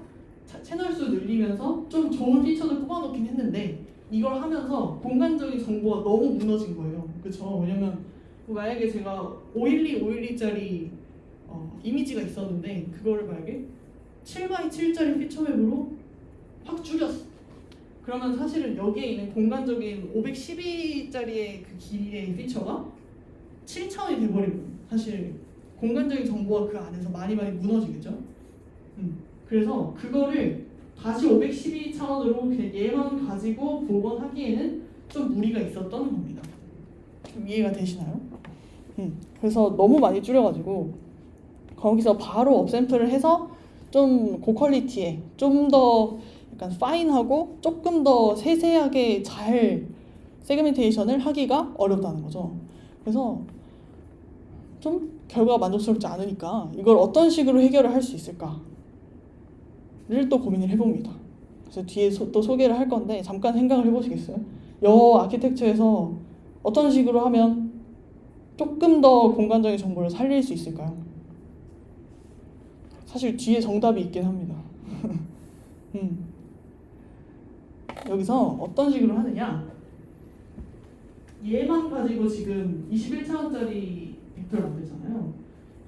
채널 수 늘리면서 좀 좋은 피처를 뽑아놓긴 했는데 이걸 하면서 공간적인 정보가 너무 무너진 거예요. 그렇죠? 왜냐면 만약에 제가 512짜리 이미지가 있었는데 그거를 만약에 7x7짜리 피처맵으로 확 줄였어. 그러면 사실은 여기에 있는 공간적인 512짜리의 그 길이의 피처가 7차원이 돼버리면 사실 공간적인 정보가 그 안에서 많이 무너지겠죠. 그래서 그거를 다시 512차원으로 그냥 얘만 가지고 복원하기에는 좀 무리가 있었던 겁니다. 좀 이해가 되시나요? 그래서 너무 많이 줄여가지고 거기서 바로 업샘플을 해서 좀 고퀄리티에 좀 더 약간 파인하고 조금 더 세세하게 잘 세그멘테이션을 하기가 어렵다는 거죠. 그래서 좀 결과가 만족스럽지 않으니까 이걸 어떤 식으로 해결을 할 수 있을까를 또 고민을 해봅니다. 그래서 뒤에 또 소개를 할 건데 잠깐 생각을 해보시겠어요? 아키텍처에서 어떤 식으로 하면 조금 더 공간적인 정보를 살릴 수 있을까요? 사실 뒤에 정답이 있긴 합니다. 여기서 어떤 식으로 하느냐, 얘만 가지고 지금 21차원짜리 벡터를 만들잖아요.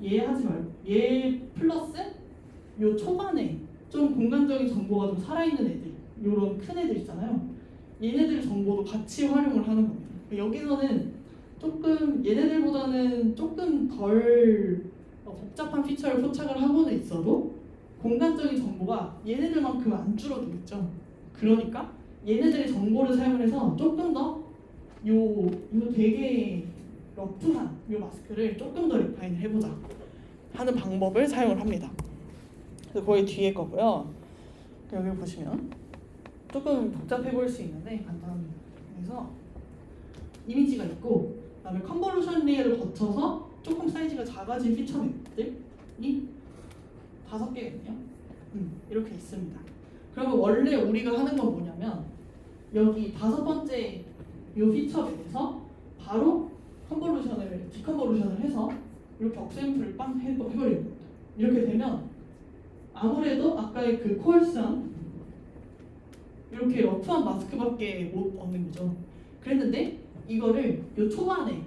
얘 하지 말고 얘 플러스 요 초반에 좀 공간적인 정보가 좀 살아있는 애들, 요런 큰 애들 있잖아요. 얘네들 정보도 같이 활용을 하는 겁니다. 여기서는 조금 얘네들보다는 조금 덜 복잡한 피처를 포착을 하고는 있어도 공간적인 정보가 얘네들만큼 안 줄어들겠죠. 그러니까 얘네들의 정보를 사용을 해서 조금 더 요 되게 러프한 요 마스크를 조금 더 리파인을 해보자 하는 방법을 사용을 합니다. 그래서 거기 뒤에 거고요. 여기 보시면 조금 복잡해 보일 수 있는데 간단합니다. 그래서 이미지가 있고 그다음에 컨볼루션 레이어를 거쳐서 조금 사이즈가 작아진 피처 맵들이 5개거든요. 이렇게 있습니다. 그러면 원래 우리가 하는 건 뭐냐면 여기 5번째 이 피처 맵에서 바로 디컨볼루션을 해서 이렇게 업샘플을 빵 해버리는 겁니다. 이렇게 되면 아무래도 아까의 그 코얼스한 이렇게 러프한 마스크밖에 못 얻는 거죠. 그랬는데 이거를 요 초반에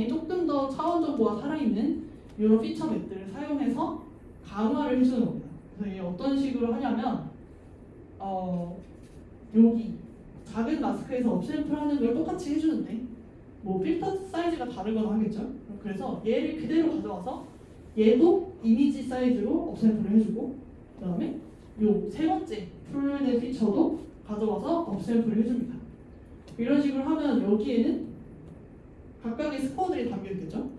조금 더 차원 정보가 살아있는 이런 피처 맵들을 사용해서 강화를 해주는 겁니다. 그래서 이게 어떤 식으로 하냐면 여기 작은 마스크에서 업샘플 하는 걸 똑같이 해주는데 뭐 필터 사이즈가 다르거나 하겠죠. 그래서 얘를 그대로 가져와서 얘도 이미지 사이즈로 업샘플을 해주고 그 다음에 요 세 번째 풀된 피처도 가져와서 업샘플을 해줍니다. 이런 식으로 하면 여기에는 각각의 스코어들이 담겨 있겠죠.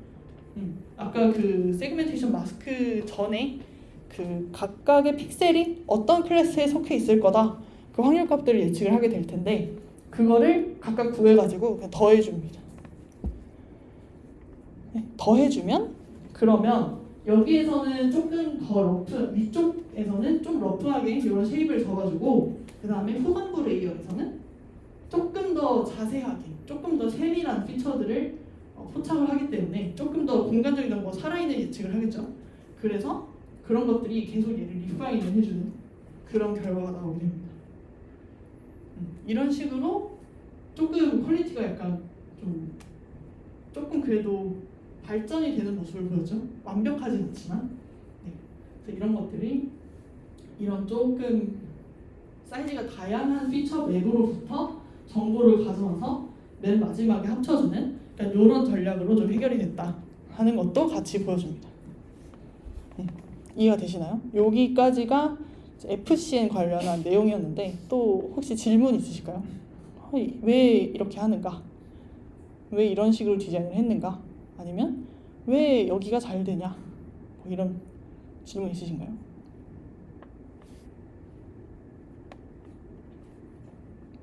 아까 그 세그멘테이션 마스크 전에 그 각각의 픽셀이 어떤 클래스에 속해 있을 거다. 그 확률값들을 예측을 하게 될 텐데 그거를 각각 구해가지고 그냥 더해줍니다. 더해주면 그러면 여기에서는 조금 더 위쪽에서는 좀 러프하게 이런 쉐입을 줘가지고 그 다음에 후반부 레이어에서는 조금 더 자세하게 조금 더 세밀한 피처들을 포착을 하기 때문에 조금 더 공간적인 정보가 살아있는 예측을 하겠죠. 그래서 그런 것들이 계속 얘를 리파인을 해주는 그런 결과가 나오게 됩니다. 이런 식으로 조금 퀄리티가 약간 조금 그래도 발전이 되는 모습을 보였죠. 완벽하진 않지만 그래서 이런 것들이 이런 조금 사이즈가 다양한 피처 맵으로부터 정보를 가져와서 맨 마지막에 합쳐주는 그러니까 이런 전략으로 좀 해결이 됐다 하는 것도 같이 보여줍니다. 이해가 되시나요? 여기까지가 FCN 관련한 내용이었는데 또 혹시 질문 있으실까요? 왜 이렇게 하는가? 왜 이런 식으로 디자인을 했는가? 아니면 왜 여기가 잘 되냐? 뭐 이런 질문 있으신가요?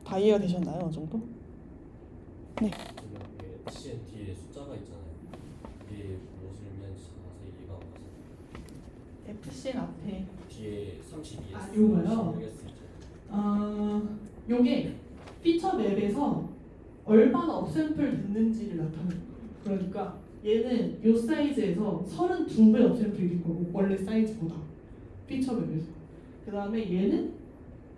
다 이해가 되셨나요? 어느 정도? 네. 여기 CN 뒤에 숫자가 있잖아요. 뒤에 무엇을면 자세히 이해가 안 가서 FCN 앞에 뒤에 32에서 아, 요거요? 요게 피처 맵에서 얼마나 업샘플 됐는지를 나타내는 거예요. 그러니까 얘는 요 사이즈에서 32배 업샘플일 거고 원래 사이즈보다 피처 맵에서. 그 다음에 얘는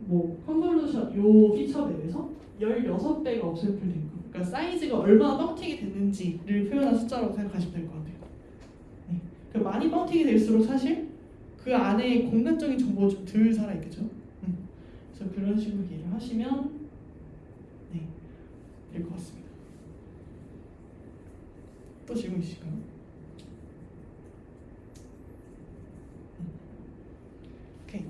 뭐 컨볼루션 요 피처 맵에서 16배가 업샘플 된 거. 그러니까 사이즈가 얼마나 뻥튀기 됐는지를 표현한 숫자라고 생각하시면 될 것 같아요. 네. 그러니까 많이 뻥튀기 될수록 사실 그 안에 공간적인 정보가 좀 덜 살아있겠죠. 그래서 그런 식으로 이해를 하시면 네, 될 것 같습니다. 또 질문 있으실까요? 오케이.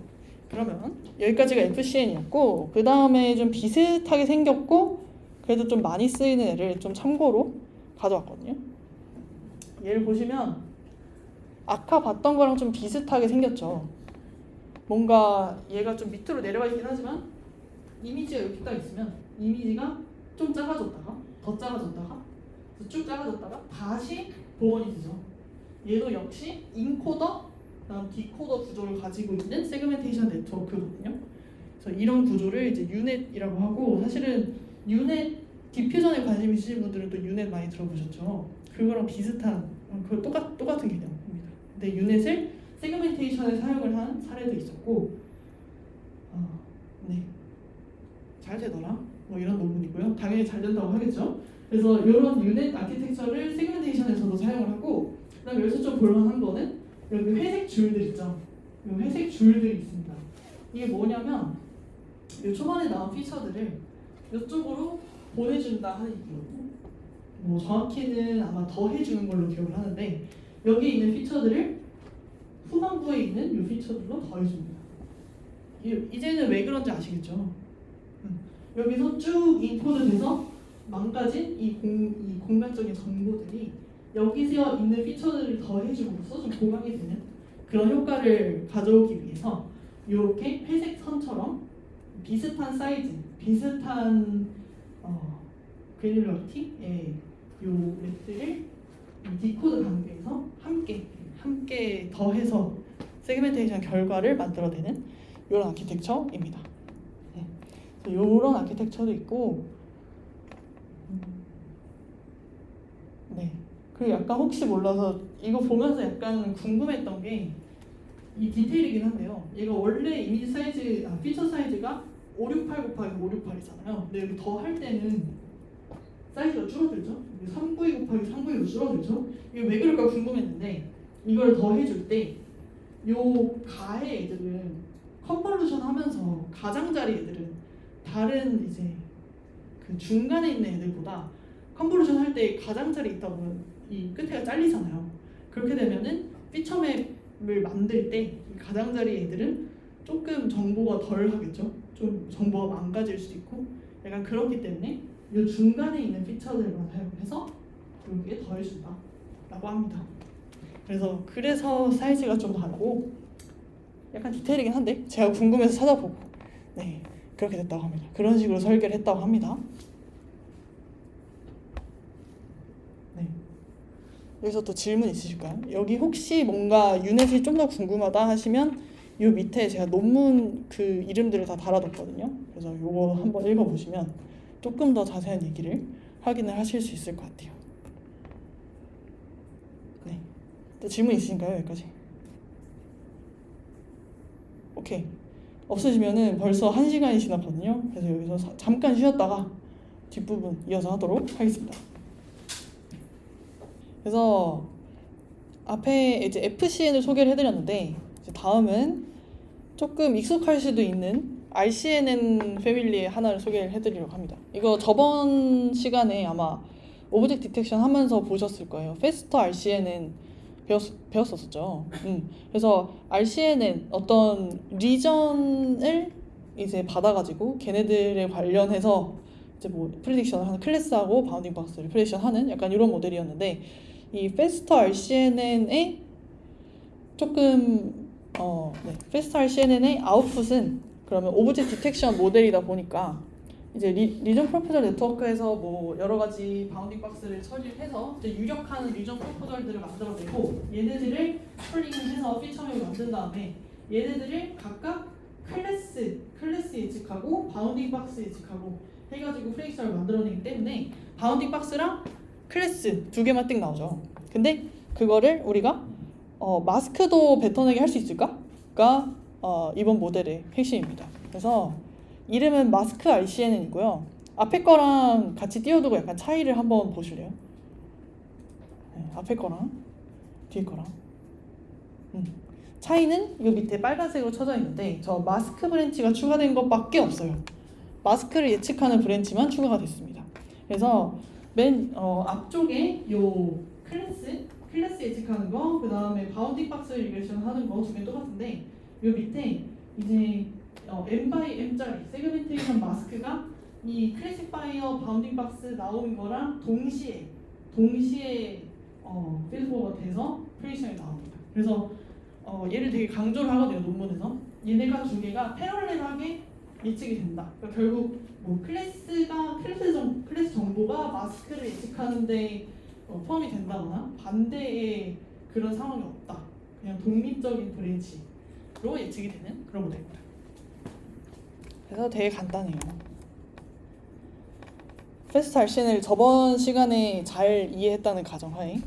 그러면 여기까지가 FCN이었고 그 다음에 좀 비슷하게 생겼고 그래도 좀 많이 쓰이는 애를 좀 참고로 가져왔거든요. 얘를 보시면 아까 봤던 거랑 좀 비슷하게 생겼죠. 뭔가 얘가 좀 밑으로 내려가 있긴 하지만 이미지가 이렇게 딱 있으면 이미지가 좀 작아졌다가 더 작아졌다가 쭉 작아졌다가 다시 복원이 되죠. 얘도 역시 인코더, 그다음 디코더 구조를 가지고 있는 세그멘테이션 네트워크거든요. 그래서 이런 구조를 이제 유넷이라고 하고 사실은 유넷 디퓨전에 관심 있으신 분들은 또 유넷 많이 들어보셨죠. 그거랑 비슷한 그 똑같은 개념입니다. 근데 유넷을 세그멘테이션에 사용을 한 사례도 있었고, 네, 잘 되더라. 뭐 이런 논문이고요. 당연히 잘 된다고 하겠죠. 그래서 이런 유넷 아키텍처를 세그멘테이션에서도 사용을 하고, 그다음에 여기서 좀 볼만한 거는 여기 회색 줄들 있죠. 이 회색 줄들이 있습니다. 이게 뭐냐면 이 초반에 나온 피처들을 이쪽으로 보내준다 하는 얘기거든요. 뭐 정확히는 아마 더 해주는 걸로 기억을 하는데 여기 있는 피처들을 후반부에 있는 이 피처들로 더해줍니다. 이제는 왜 그런지 아시겠죠? 여기서 쭉 인코드돼서 망가진 이 공간적인 정보들이 여기서 있는 피처들을 더해줌으로써 좀 보강이 되는 그런 효과를 가져오기 위해서 이렇게 회색 선처럼 비슷한 사이즈, 비슷한 그래놀러리티의 요 맵들을 디코드 단계에서 함께 더해서 세그멘테이션 결과를 만들어내는 이런 아키텍처입니다. 네. 이런 아키텍처도 있고, 네. 그리고 약간 혹시 몰라서 이거 보면서 약간 궁금했던 게 이 디테일이긴 한데요. 얘가 원래 이미지 사이즈, 피처 사이즈가 568 곱하기 568이잖아요. 근데 여기 더 할 때는 사이즈가 줄어들죠. 392 곱하기 392로 줄어들죠. 이게 왜 그럴까 궁금했는데 이걸 더 해줄 때 요 가의 애들은 컨볼루션 하면서 가장자리 애들은 다른 이제 그 중간에 있는 애들보다 컨볼루션 할 때 가장자리 있다 보면 이 끝에가 잘리잖아요. 그렇게 되면은 피처맵을 만들 때 이 가장자리 애들은 조금 정보가 덜 하겠죠. 좀 정보가 망가질 수도 있고 약간 그렇기 때문에 이 중간에 있는 피처들만 사용해서 여기에 더해준다 라고 합니다. 그래서 사이즈가 좀 다르고 약간 디테일이긴 한데 제가 궁금해서 찾아보고 네 그렇게 됐다고 합니다. 그런 식으로 설계를 했다고 합니다. 네. 여기서 또 질문 있으실까요? 여기 혹시 뭔가 유넷이 좀 더 궁금하다 하시면 이 밑에 제가 논문 그 이름들을 다 달아뒀거든요. 그래서 이거 한번 읽어보시면 조금 더 자세한 얘기를 확인을 하실 수 있을 것 같아요. 네. 또 질문 있으신가요? 여기까지? 오케이. 없으시면은 벌써 1시간이 지났거든요. 그래서 여기서 잠깐 쉬었다가 뒷부분 이어서 하도록 하겠습니다. 그래서 앞에 이제 FCN을 소개를 해드렸는데 이제 다음은 조금 익숙할 수도 있는 RCNN 패밀리의 하나를 소개를 해드리려고 합니다. 이거 저번 시간에 아마 오브젝트 디텍션 하면서 보셨을 거예요. 페스터 RCNN 배웠었죠. 그래서 RCNN 어떤 리전을 이제 받아가지고 걔네들에 관련해서 이제 뭐 프리딕션을 하는 클래스하고 바운딩 박스를 프리딕션하는 약간 이런 모델이었는데 이 페스터 RCNN의 조금 페스터 RCNN의 아웃풋은 그러면 오브젝트 디텍션 모델이다 보니까 이제 리전 프로포절 네트워크에서 뭐 여러 가지 바운딩 박스를 처리해서 이제 유력한 리전 프로포절들을 만들어내고 얘네들을 풀링해서 피처맵을 만든 다음에 얘네들을 각각 클래스 예측하고 바운딩 박스 예측하고 해가지고 프레임스를 만들어내기 때문에 바운딩 박스랑 클래스 두 개만 띵 나오죠. 근데 그거를 우리가 마스크도 뱉어내게 할 수 있을까?가 이번 모델의 핵심입니다. 그래서 이름은 마스크 RCNN이고요. 앞에 거랑 같이 띄워두고 약간 차이를 한번 보실래요? 네, 앞에 거랑 뒤에 거랑 차이는 이 밑에 빨간색으로 쳐져 있는데 저 마스크 브랜치가 추가된 것밖에 없어요. 마스크를 예측하는 브랜치만 추가가 됐습니다. 그래서 맨 앞쪽에 요 클래스 예측하는 거, 그 다음에 바운딩 박스 리그레션 하는 거 두 개 똑같은데 요 밑에 이제 M by M짜리 세그멘테이션 마스크가 이 클래시파이어 바운딩 박스 나오는 거랑 동시에 필드포가 돼서 프레디션이 나옵니다. 그래서 얘를 되게 강조를 하거든요, 논문에서. 얘네가 두 개가 패러렐하게 예측이 된다. 그러니까 결국 뭐 클래스 정보가 마스크를 예측하는데 포함이 된다거나 반대의 그런 상황이 없다. 그냥 독립적인 브랜치로 예측이 되는 그런 모델입니다. 그래서 되게 간단해요. 패스트 RCN을 저번 시간에 잘 이해했다는 가정하에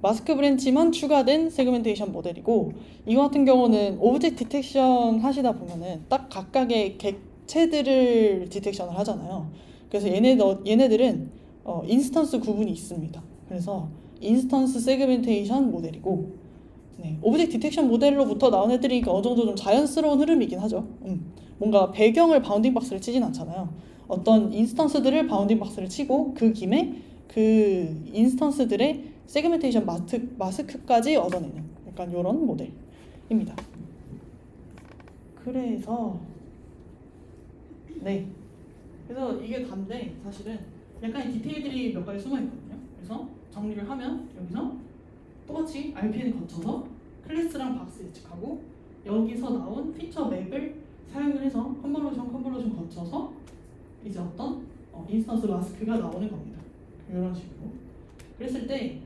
마스크 브랜치만 추가된 세그멘테이션 모델이고, 이거 같은 경우는 오브젝트 디텍션 하시다 보면은 딱 각각의 객체들을 디텍션을 하잖아요. 그래서 얘네들은 인스턴스 구분이 있습니다. 그래서 인스턴스 세그멘테이션 모델이고, 네, 오브젝트 디텍션 모델로부터 나온 애들이니까 어느 정도 좀 자연스러운 흐름이긴 하죠. 뭔가 배경을 바운딩 박스를 치진 않잖아요. 어떤 인스턴스들을 바운딩 박스를 치고 그 김에 그 인스턴스들의 세그멘테이션 마스크까지 얻어내는 약간 이런 모델입니다. 그래서 이게 다인데 사실은 약간 디테일들이 몇 가지 숨어 있거든요. 그래서 정리를 하면 여기서 똑같이 RPN을 거쳐서 클래스랑 박스 예측하고 여기서 나온 피처 맵을 사용을 해서 컨볼루션 거쳐서 이제 어떤 인스턴스 마스크가 나오는 겁니다. 이런 식으로. 그랬을 때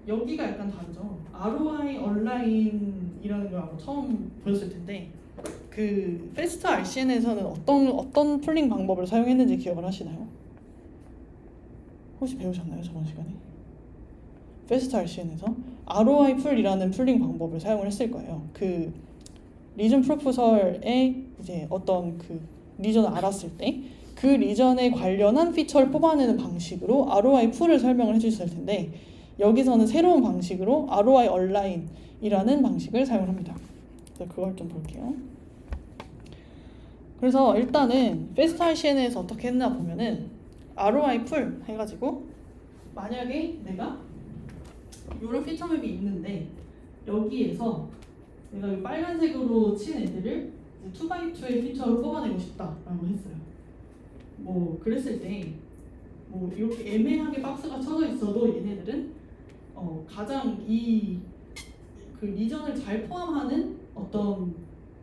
여기가 약간 다르죠. ROI 얼라인이라는 걸 아마 처음 보였을 텐데 그 패스트 RCN에서는 어떤 풀링 방법을 사용했는지 기억을 하시나요? 혹시 배우셨나요, 저번 시간에? 패스트 RCN에서 ROI 풀이라는 풀링 방법을 사용을 했을 거예요. 그 리전 프로포설에 이제 어떤 그 리전을 알았을 때 그 리전에 관련한 피처를 뽑아내는 방식으로 ROI 풀을 설명을 해주셨을 텐데, 여기서는 새로운 방식으로 ROI 얼라인이라는 방식을 사용을 합니다. 그래서 그걸 좀 볼게요. 그래서 일단은 패스트 RCN에서 어떻게 했나 보면은 ROI 풀 해가지고 만약에 내가 이런 피처맵이 있는데 여기에서 내가 이 빨간색으로 친 애들을 2x2의 피처로 뽑아내고 싶다라고 했어요. 뭐 그랬을 때 뭐 이렇게 애매하게 박스가 쳐져 있어도 얘네들은 가장 그 리전을 잘 포함하는 어떤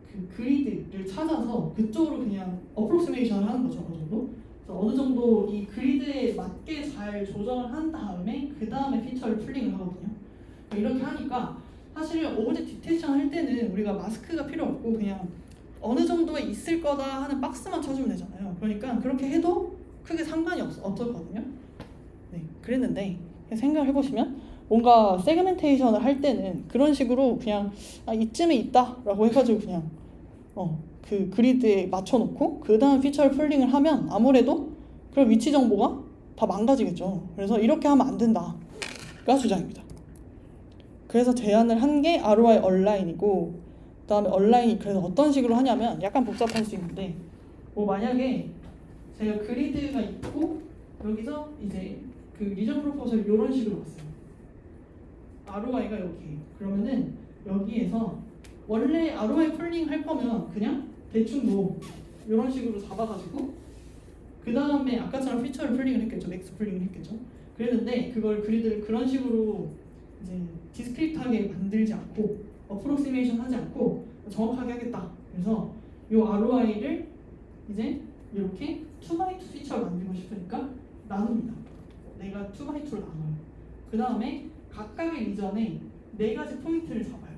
그 그리드를 찾아서 그쪽으로 그냥 어프로시메이션을 하는 거죠. 어느 정도. 그래서 어느 정도 이 그리드에 맞게 잘 조정을 한 다음에 그 다음에 피처를 풀링을 하거든요. 이렇게 하니까 사실 오브젝트 디텍션 할 때는 우리가 마스크가 필요 없고 그냥 어느 정도에 있을 거다 하는 박스만 쳐주면 되잖아요. 그러니까 그렇게 해도 크게 상관이 없었거든요. 네, 그랬는데 생각을 해보시면 뭔가 세그멘테이션을 할 때는 그런 식으로 그냥 이쯤에 있다라고 해가지고 그냥 그 그리드에 맞춰놓고 그 다음 피처를 풀링을 하면 아무래도 그런 위치 정보가 다 망가지겠죠. 그래서 이렇게 하면 안 된다가 주장입니다. 그래서 제안을 한 게 ROI 얼라인이고, 그 다음에 얼라인이 그래서 어떤 식으로 하냐면 약간 복잡할 수 있는데 뭐 만약에 제가 그리드가 있고 여기서 이제 그 리전 프로포설 이런 식으로 왔어요. ROI가 여기에요. 그러면은 여기에서 원래 ROI 풀링 할 거면 그냥 대충 뭐 이런 식으로 잡아가지고 그 다음에 아까처럼 피처를 풀링을 했겠죠. 맥스 풀링을 했겠죠. 그랬는데 그걸 그리드를 그런 식으로 이제 디스크리트하게 만들지 않고 어프로시메이션 하지 않고 정확하게 하겠다. 그래서 이 ROI를 이제 이렇게 2x2 피처를 만들고 싶으니까 나눕니다. 내가 2x2를 나눠요. 그 다음에 각각의 리전에 4가지 포인트를 잡아요.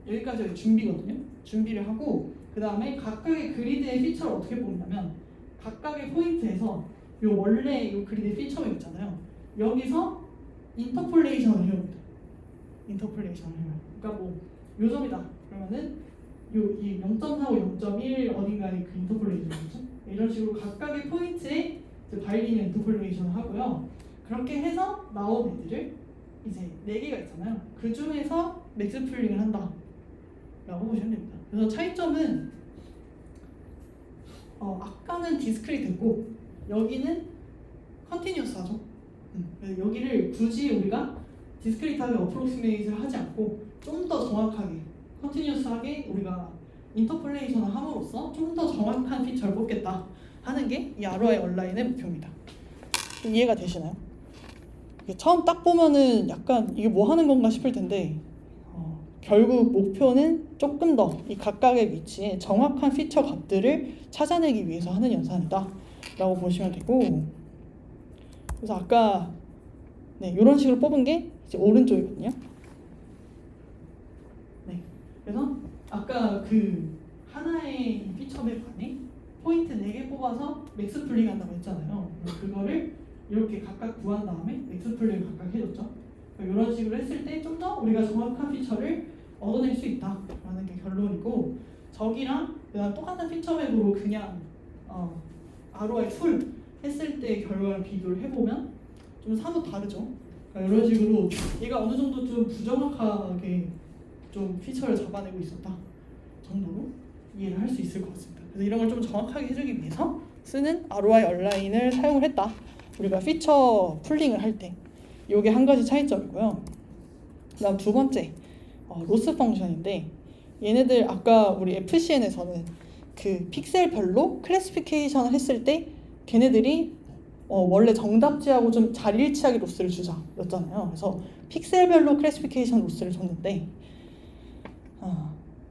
여기까지가 준비거든요. 준비를 하고 그 다음에 각각의 그리드의 피처를 어떻게 뽑냐면 각각의 포인트에서 요 원래 요 그리드의 피처가 있잖아요. 여기서 인터폴레이션을 해옵니다. 인터폴레이션을 해요. 그러니까 뭐 요점이다 그러면은 이 0.45, 0.1 어딘가에 그 인터폴레이션이죠. 이런 식으로 각각의 포인트에 이제 바이리니어 인터폴레이션을 하고요. 그렇게 해서 나온 애들을 이제 4개가 있잖아요. 그 중에서 맥스 풀링을 한다 라고 보시면 됩니다. 그래서 차이점은 아까는 디스크리트고 여기는 컨티뉴어스하죠. 그래서 여기를 굳이 우리가 디스크리트하게 어프로시메이트를 하지 않고 좀 더 정확하게 컨티뉴어스하게 우리가 인터폴레이션을 함으로써 좀 더 정확한 피처를 뽑겠다 하는 게 이 ROI 온라인의 목표입니다. 이해가 되시나요? 처음 딱 보면은 약간 이게 뭐 하는 건가 싶을 텐데 결국 목표는 조금 더 이 각각의 위치에 정확한 피처 값들을 찾아내기 위해서 하는 연산이다 라고 보시면 되고, 그래서 아까 이런 식으로 뽑은 게 이제 오른쪽이거든요. 그래서 아까 그 하나의 피처맵 안에 포인트 4개 뽑아서 맥스 풀링 한다고 했잖아요. 그거를 이렇게 각각 구한 다음에 맥스 풀링을 각각 해줬죠. 이런 식으로 했을 때 좀 더 우리가 정확한 피처를 얻어낼 수 있다라는 게 결론이고, 저기랑 그냥 똑같은 피처맵으로 그냥 ROI 툴 했을 때 결과를 비교를 해보면 좀 사뭇 다르죠. 그러니까 이런 식으로 얘가 어느 정도 좀 부정확하게 좀 피처를 잡아내고 있었다 정도로 이해를 할 수 있을 것 같습니다. 그래서 이런 걸 좀 정확하게 해주기 위해서 쓰는 ROI 온라인을 사용을 했다. 우리가 피처 풀링을 할 때 이게 한 가지 차이점이고요. 그다음 두 번째 로스 펑션인데, 얘네들 아까 우리 FCN에서는 그 픽셀별로 클래시피케이션을 했을 때 걔네들이 원래 정답지하고 좀 잘 일치하게 로스를 주자 였잖아요. 그래서 픽셀별로 클래시피케이션 로스를 줬는데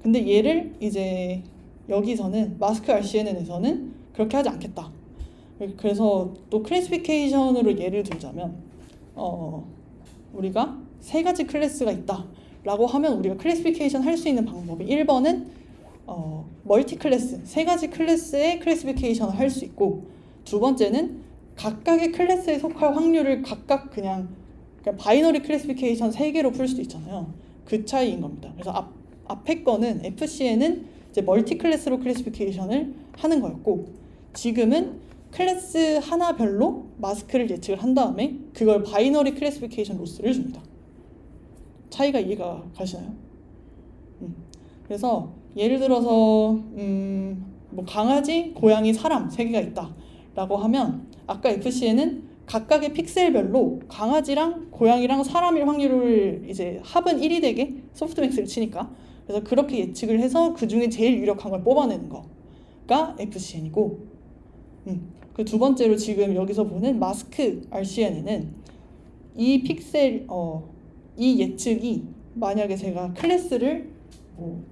근데 얘를 이제 여기서는 마스크 RCNN에서는 그렇게 하지 않겠다. 그래서 또 클래시피케이션으로 예를 들자면 우리가 3가지 클래스가 있다 라고 하면 우리가 클래시피케이션 할 수 있는 방법이 1번은 멀티 클래스, 3가지 클래스의 클래시피케이션을 할 수 있고, 두 번째는 각각의 클래스에 속할 확률을 각각 그냥 바이너리 클래시피케이션 3개로 풀 수도 있잖아요. 그 차이인 겁니다. 그래서 앞에 거는 FCN은 이제 멀티 클래스로 클래시피케이션을 하는 거였고, 지금은 클래스 하나별로 마스크를 예측을 한 다음에 그걸 바이너리 클래시피케이션 로스를 줍니다. 차이가 이해가 가시나요? 그래서 예를 들어서 뭐 강아지, 고양이, 사람 3개가 있다 라고 하면 아까 FCN은 각각의 픽셀별로 강아지랑 고양이랑 사람일 확률을 이제 합은 1이 되게 소프트맥스를 치니까, 그래서 그렇게 예측을 해서 그 중에 제일 유력한 걸 뽑아내는 거가 FCN이고, 그 두 번째로 지금 여기서 보는 마스크 RCN에는 이 픽셀 이 예측이 만약에 제가 클래스를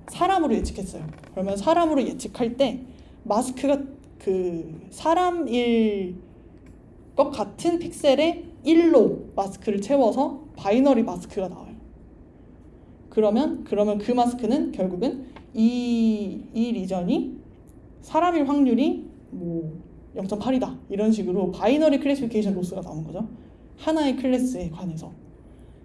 사람으로 예측했어요. 그러면 사람으로 예측할 때 마스크가 그 사람일 것 같은 픽셀에 1로 마스크를 채워서 바이너리 마스크가 나와요. 그러면 그 마스크는 결국은 이 리전이 사람일 확률이 뭐 0.8이다 이런 식으로 바이너리 클래시피케이션 로스가 나오는 거죠. 하나의 클래스에 관해서.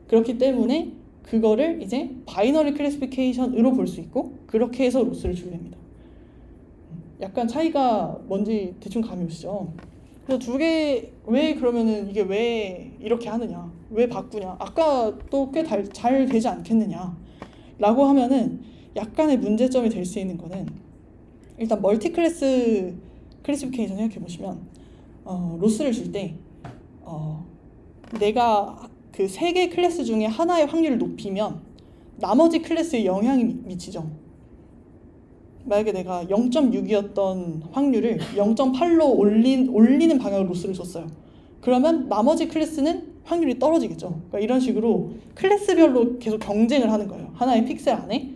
그렇기 때문에 그거를 이제 바이너리 클래시피케이션으로 볼 수 있고, 그렇게 해서 로스를 주게 됩니다. 약간 차이가 뭔지 대충 감이 오시죠? 그래서 두 개, 왜 그러면은 이게 왜 이렇게 하느냐, 왜 바꾸냐, 아까 또 꽤 잘 되지 않겠느냐 라고 하면은 약간의 문제점이 될 수 있는 거는, 일단 멀티 클래스 클래시피케이션 생각해 보시면 로스를 줄 때 내가 그 3개 클래스 중에 하나의 확률을 높이면 나머지 클래스에 영향이 미치죠. 만약에 내가 0.6이었던 확률을 0.8로 올리는 방향으로 로스를 줬어요. 그러면 나머지 클래스는 확률이 떨어지겠죠. 그러니까 이런 식으로 클래스별로 계속 경쟁을 하는 거예요. 하나의 픽셀 안에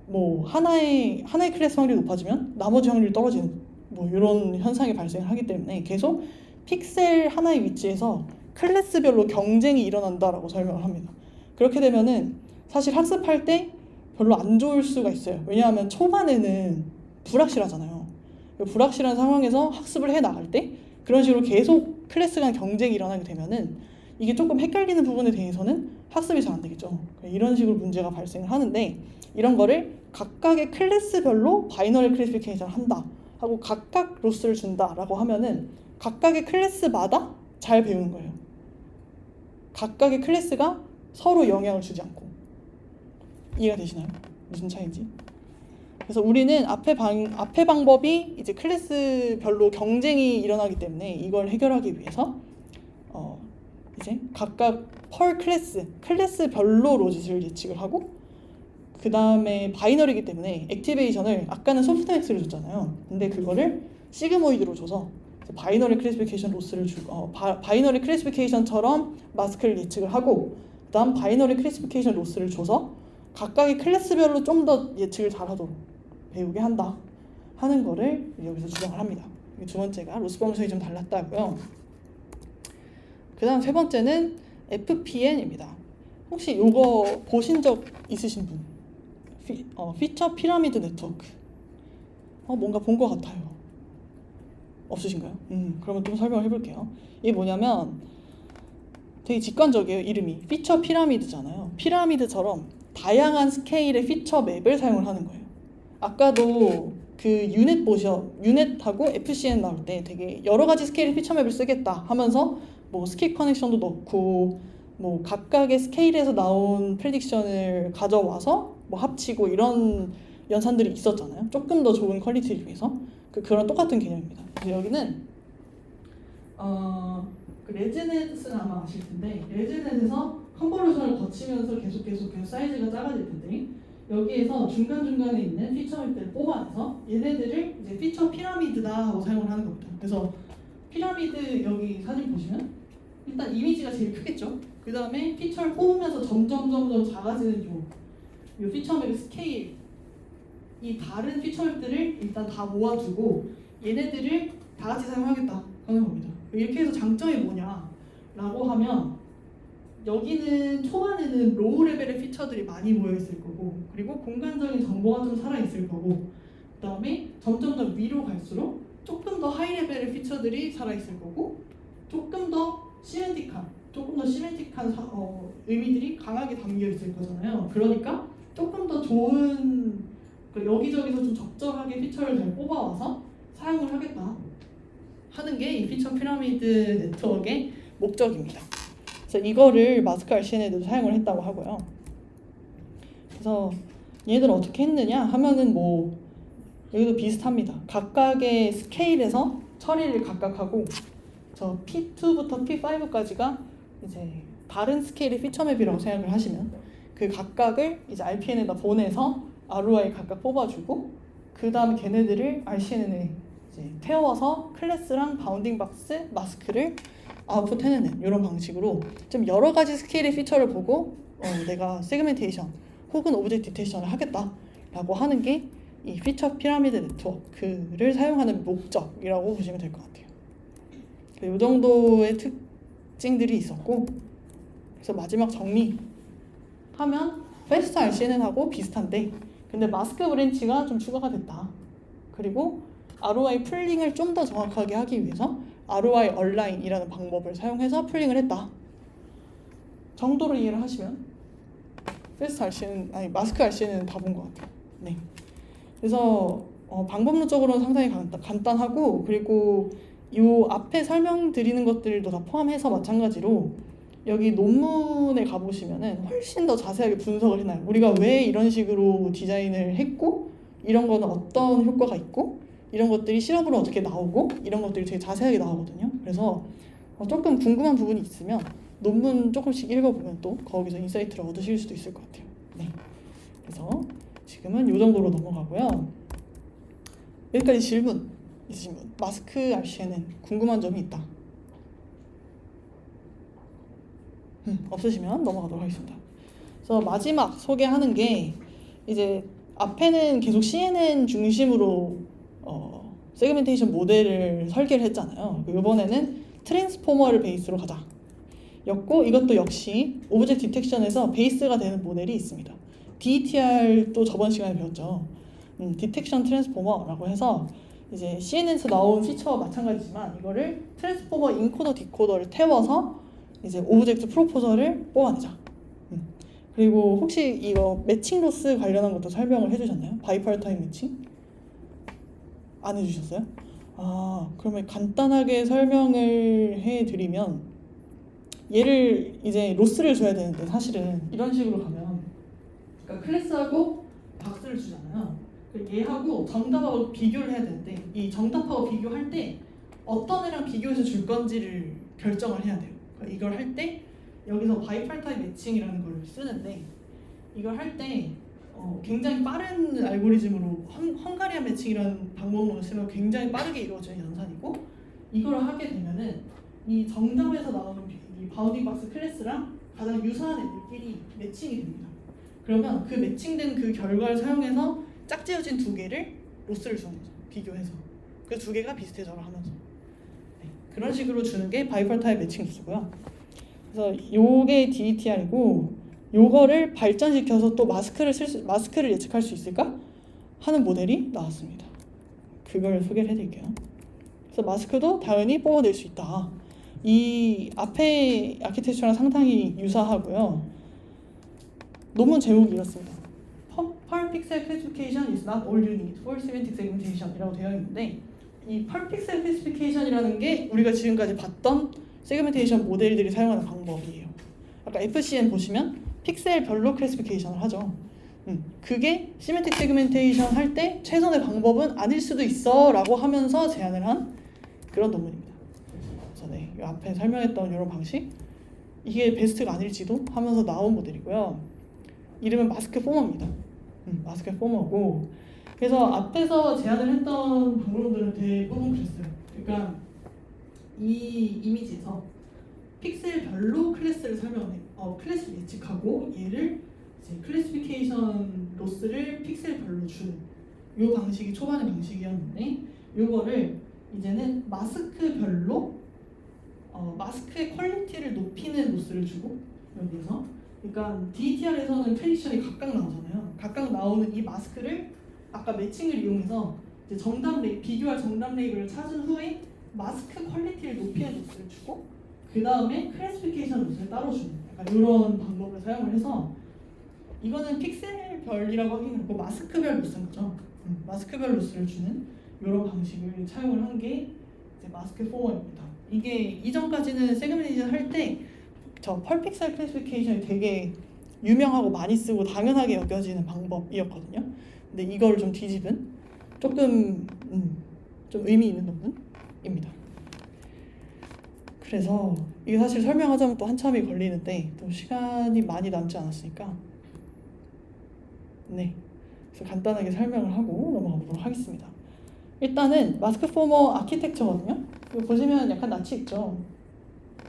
뭐 하나의 클래스 확률이 높아지면 나머지 확률이 떨어지는 뭐 이런 현상이 발생하기 때문에 계속 픽셀 하나의 위치에서 클래스별로 경쟁이 일어난다라고 설명을 합니다. 그렇게 되면은 사실 학습할 때 별로 안 좋을 수가 있어요. 왜냐하면 초반에는 불확실하잖아요. 불확실한 상황에서 학습을 해 나갈 때 그런 식으로 계속 클래스 간 경쟁이 일어나게 되면은 이게 조금 헷갈리는 부분에 대해서는 학습이 잘 안 되겠죠. 이런 식으로 문제가 발생을 하는데 이런 거를 각각의 클래스별로 바이너리 클래시피케이션을 한다 하고 각각 로스를 준다라고 하면은 각각의 클래스마다 잘 배우는 거예요. 각각의 클래스가 서로 영향을 주지 않고. 이해가 되시나요? 무슨 차이인지? 그래서 우리는 앞에 방법이 이제 클래스별로 경쟁이 일어나기 때문에 이걸 해결하기 위해서 이제 각각 펄 클래스별로 로짓을 예측을 하고 그 다음에 바이너리이기 때문에 액티베이션을 아까는 소프트맥스를 줬잖아요. 근데 그거를 시그모이드로 줘서 바이너리 클래시피케이션 로스를 바이너리 클래시피케이션처럼 마스크를 예측을 하고 그다음 바이너리 클래시피케이션 로스를 줘서 각각의 클래스별로 좀 더 예측을 잘하도록 배우게 한다 하는 거를 여기서 주장을 합니다. 두 번째가 로스 범위성이 좀 달랐다고요. 그 다음 세 번째는 FPN입니다. 혹시 이거 보신 적 있으신 분? 피처 피라미드 네트워크. 뭔가 본 것 같아요. 없으신가요? 그러면 좀 설명을 해볼게요. 이게 뭐냐면 되게 직관적이에요. 이름이 피처 피라미드잖아요. 피라미드처럼 다양한 스케일의 피처 맵을 사용을 하는 거예요. 아까도 그 유넷하고 FCN 나올 때 되게 여러 가지 스케일의 피처 맵을 쓰겠다 하면서 뭐 스킵 커넥션도 넣고 뭐 각각의 스케일에서 나온 프레딕션을 가져와서 뭐 합치고 이런 연산들이 있었잖아요. 조금 더 좋은 퀄리티를 위해서 그런 똑같은 개념입니다. 그래서 여기는 그 레즈넷은 아마 아실 텐데 레즈넷에서 컨볼루션을 거치면서 계속 사이즈가 작아질 텐데 여기에서 중간중간에 있는 피처 맵들을 뽑아내서 얘네들을 이제 피처 피라미드다 하고 사용을 하는 겁니다. 그래서 피라미드 여기 사진 보시면 일단 이미지가 제일 크겠죠. 그 다음에 피처를 뽑으면서 점점 작아지는 요 피처 맵의 스케일 이 다른 피처 맵들을 일단 다 모아두고 얘네들을 다 같이 사용하겠다 하는 겁니다. 이렇게 해서 장점이 뭐냐라고 하면 여기는 초반에는 로우 레벨의 피처들이 많이 모여 있을 거고 그리고 공간적인 정보가 좀 살아 있을 거고 그 다음에 점점 위로 갈수록 조금 더 하이 레벨의 피처들이 살아 있을 거고 조금 더 시멘틱한 의미들이 강하게 담겨 있을 거잖아요. 그러니까 조금 더 좋은 여기저기서 좀 적절하게 피처를 잘 뽑아와서 사용을 하겠다 하는 게 이 피처 피라미드 네트워크의 목적입니다. 그래서 이거를 마스크 RCN에도 사용을 했다고 하고요. 그래서 얘네들은 어떻게 했느냐 하면은 뭐 여기도 비슷합니다. 각각의 스케일에서 처리를 각각 하고 저 P2부터 P5까지가 이제 다른 스케일의 피처맵이라고 생각을 하시면 그 각각을 이제 RPN에다 보내서 ROI 각각 뽑아주고 그 다음에 걔네들을 RCN에 이제 태워서 클래스랑 바운딩 박스, 마스크를 아웃풋 해내는 이런 방식으로 좀 여러 가지 스케일의 피처를 보고 내가 세그멘테이션 혹은 오브젝트 디텍션을 하겠다라고 하는 게 이 피처 피라미드 네트워크를 사용하는 목적이라고 보시면 될 것 같아요. 이 정도의 특징들이 있었고 그래서 마지막 정리하면 패스트 RCN하고 비슷한데 근데 마스크 브랜치가 좀 추가가 됐다. 그리고 ROI 풀링을 좀 더 정확하게 하기 위해서 ROI 얼라인이라는 방법을 사용해서 풀링을 했다. 정도로 이해를 하시면 패스트 RCN 마스크 RCN은 다 본 것 같아요. 네. 그래서 방법론적으로는 상당히 간단하고 그리고 이 앞에 설명드리는 것들도 다 포함해서 마찬가지로 여기 논문에 가보시면은 훨씬 더 자세하게 분석을 해놔요. 우리가 왜 이런 식으로 디자인을 했고 이런 거는 어떤 효과가 있고 이런 것들이 실험으로 어떻게 나오고 이런 것들이 되게 자세하게 나오거든요. 그래서 조금 궁금한 부분이 있으면 논문 조금씩 읽어보면 또 거기서 인사이트를 얻으실 수도 있을 것 같아요. 네. 그래서 지금은 이 정도로 넘어가고요. 여기까지 질문 있으신 분? 마스크 RCN은 궁금한 점이 있다. 없으시면 넘어가도록 하겠습니다. 그래서 마지막 소개하는 게 이제 앞에는 계속 CNN 중심으로 세그멘테이션 모델을 설계를 했잖아요. 이번에는 트랜스포머를 베이스로 가자 였고, 이것도 역시 오브젝트 디텍션에서 베이스가 되는 모델이 있습니다. DETR도 저번 시간에 배웠죠. 디텍션 트랜스포머라고 해서 이제 CNN에서 나온 피처와 마찬가지지만 이거를 트랜스포머 인코더 디코더를 태워서 이제 오브젝트 프로포저를 뽑아내자. 그리고 혹시 이거 매칭 로스 관련한 것도 설명을 해주셨나요? 바이파르타임 매칭? 안 해주셨어요? 그러면 간단하게 설명을 해드리면, 얘를 이제 로스를 줘야 되는데 사실은 이런 식으로 가면, 그러니까 클래스하고 박스를 주잖아요. 얘하고 정답하고 비교를 해야 되는데, 이 정답하고 비교할 때 어떤 애랑 비교해서 줄 건지를 결정을 해야 돼요. 그러니까 이걸 할 때 여기서 바이파르타임 매칭이라는 걸 쓰는데, 이걸 할 때 굉장히 빠른 알고리즘으로 헝가리안 매칭이라는 방법으로 쓰면 굉장히 빠르게 이루어지는 연산이고, 이걸 하게 되면은 이 정답에서 나오는 이 바운딩 박스 클래스랑 가장 유사한 애들끼리 매칭이 됩니다. 그러면 그 매칭된 그 결과를 사용해서 짝지어진 두 개를 로스를 주는 거죠. 비교해서 그 두 개가 비슷해져라 하면서. 네, 그런 식으로 주는 게 바이파르타임 매칭 로스고요. 그래서 요게 DETR이고, 요거를 발전시켜서 또 마스크를 예측할 수 있을까 하는 모델이 나왔습니다. 그걸 소개를 해드릴게요. 그래서 마스크도 당연히 뽑아낼 수 있다. 이 앞에 아키텍처랑 상당히 유사하고요. 논문 제목이 이렇습니다. Per pixel classification is not all you need for semantic segmentation 이라고 되어 있는데, 이 per pixel classification이라는 게 우리가 지금까지 봤던 세그멘테이션 모델들이 사용하는 방법이에요. 아까 FCN 보시면 픽셀별로 클래시피케이션을 하죠. 그게 시메틱 세그멘테이션 할 때 최선의 방법은 아닐 수도 있어 라고 하면서 제안을 한 그런 논문입니다. 그래서 네, 이 앞에 설명했던 이런 방식, 이게 베스트가 아닐지도 하면서 나온 모델이고요. 이름은 마스크 포머입니다. 마스크 포머고, 그래서 앞에서 제안을 했던 방법들은 대부분 그랬어요. 그러니까 이 이미지에서 픽셀별로 클래스를 클래스를 예측하고 얘를 이제 클래시피케이션 로스를 픽셀별로 주는 요 방식이 초반의 방식이었는데, 요거를 이제는 마스크별로 마스크의 퀄리티를 높이는 로스를 주고, 여기서 그러니까 DETR에서는 프레딕션이 각각 나오잖아요. 각각 나오는 이 마스크를 아까 매칭을 이용해서 이제 비교할 정답 레이블을 찾은 후에 마스크 퀄리티를 높이는 로스를 주고, 그 다음에 클래시피케이션 로스를 따로 주는 약간 이런 방법을 사용을 해서, 이거는 픽셀별이라고 하긴 하고 마스크별 로스인 거죠. 마스크별 로스를 주는 이런 방식을 차용을 한 게 이제 마스크 포머입니다. 이게 이전까지는 세그멘테이션 할 때 저 펄픽셀 클래시피케이션이 되게 유명하고 많이 쓰고 당연하게 여겨지는 방법이었거든요. 근데 이걸 좀 뒤집은 조금 좀 의미 있는 논문입니다. 그래서 이게 사실 설명하자면 또 한참이 걸리는데 또 시간이 많이 남지 않았으니까 네, 그래서 간단하게 설명을 하고 넘어가 보도록 하겠습니다. 일단은 마스크 포머 아키텍처거든요. 이거 보시면 약간 낯이 있죠.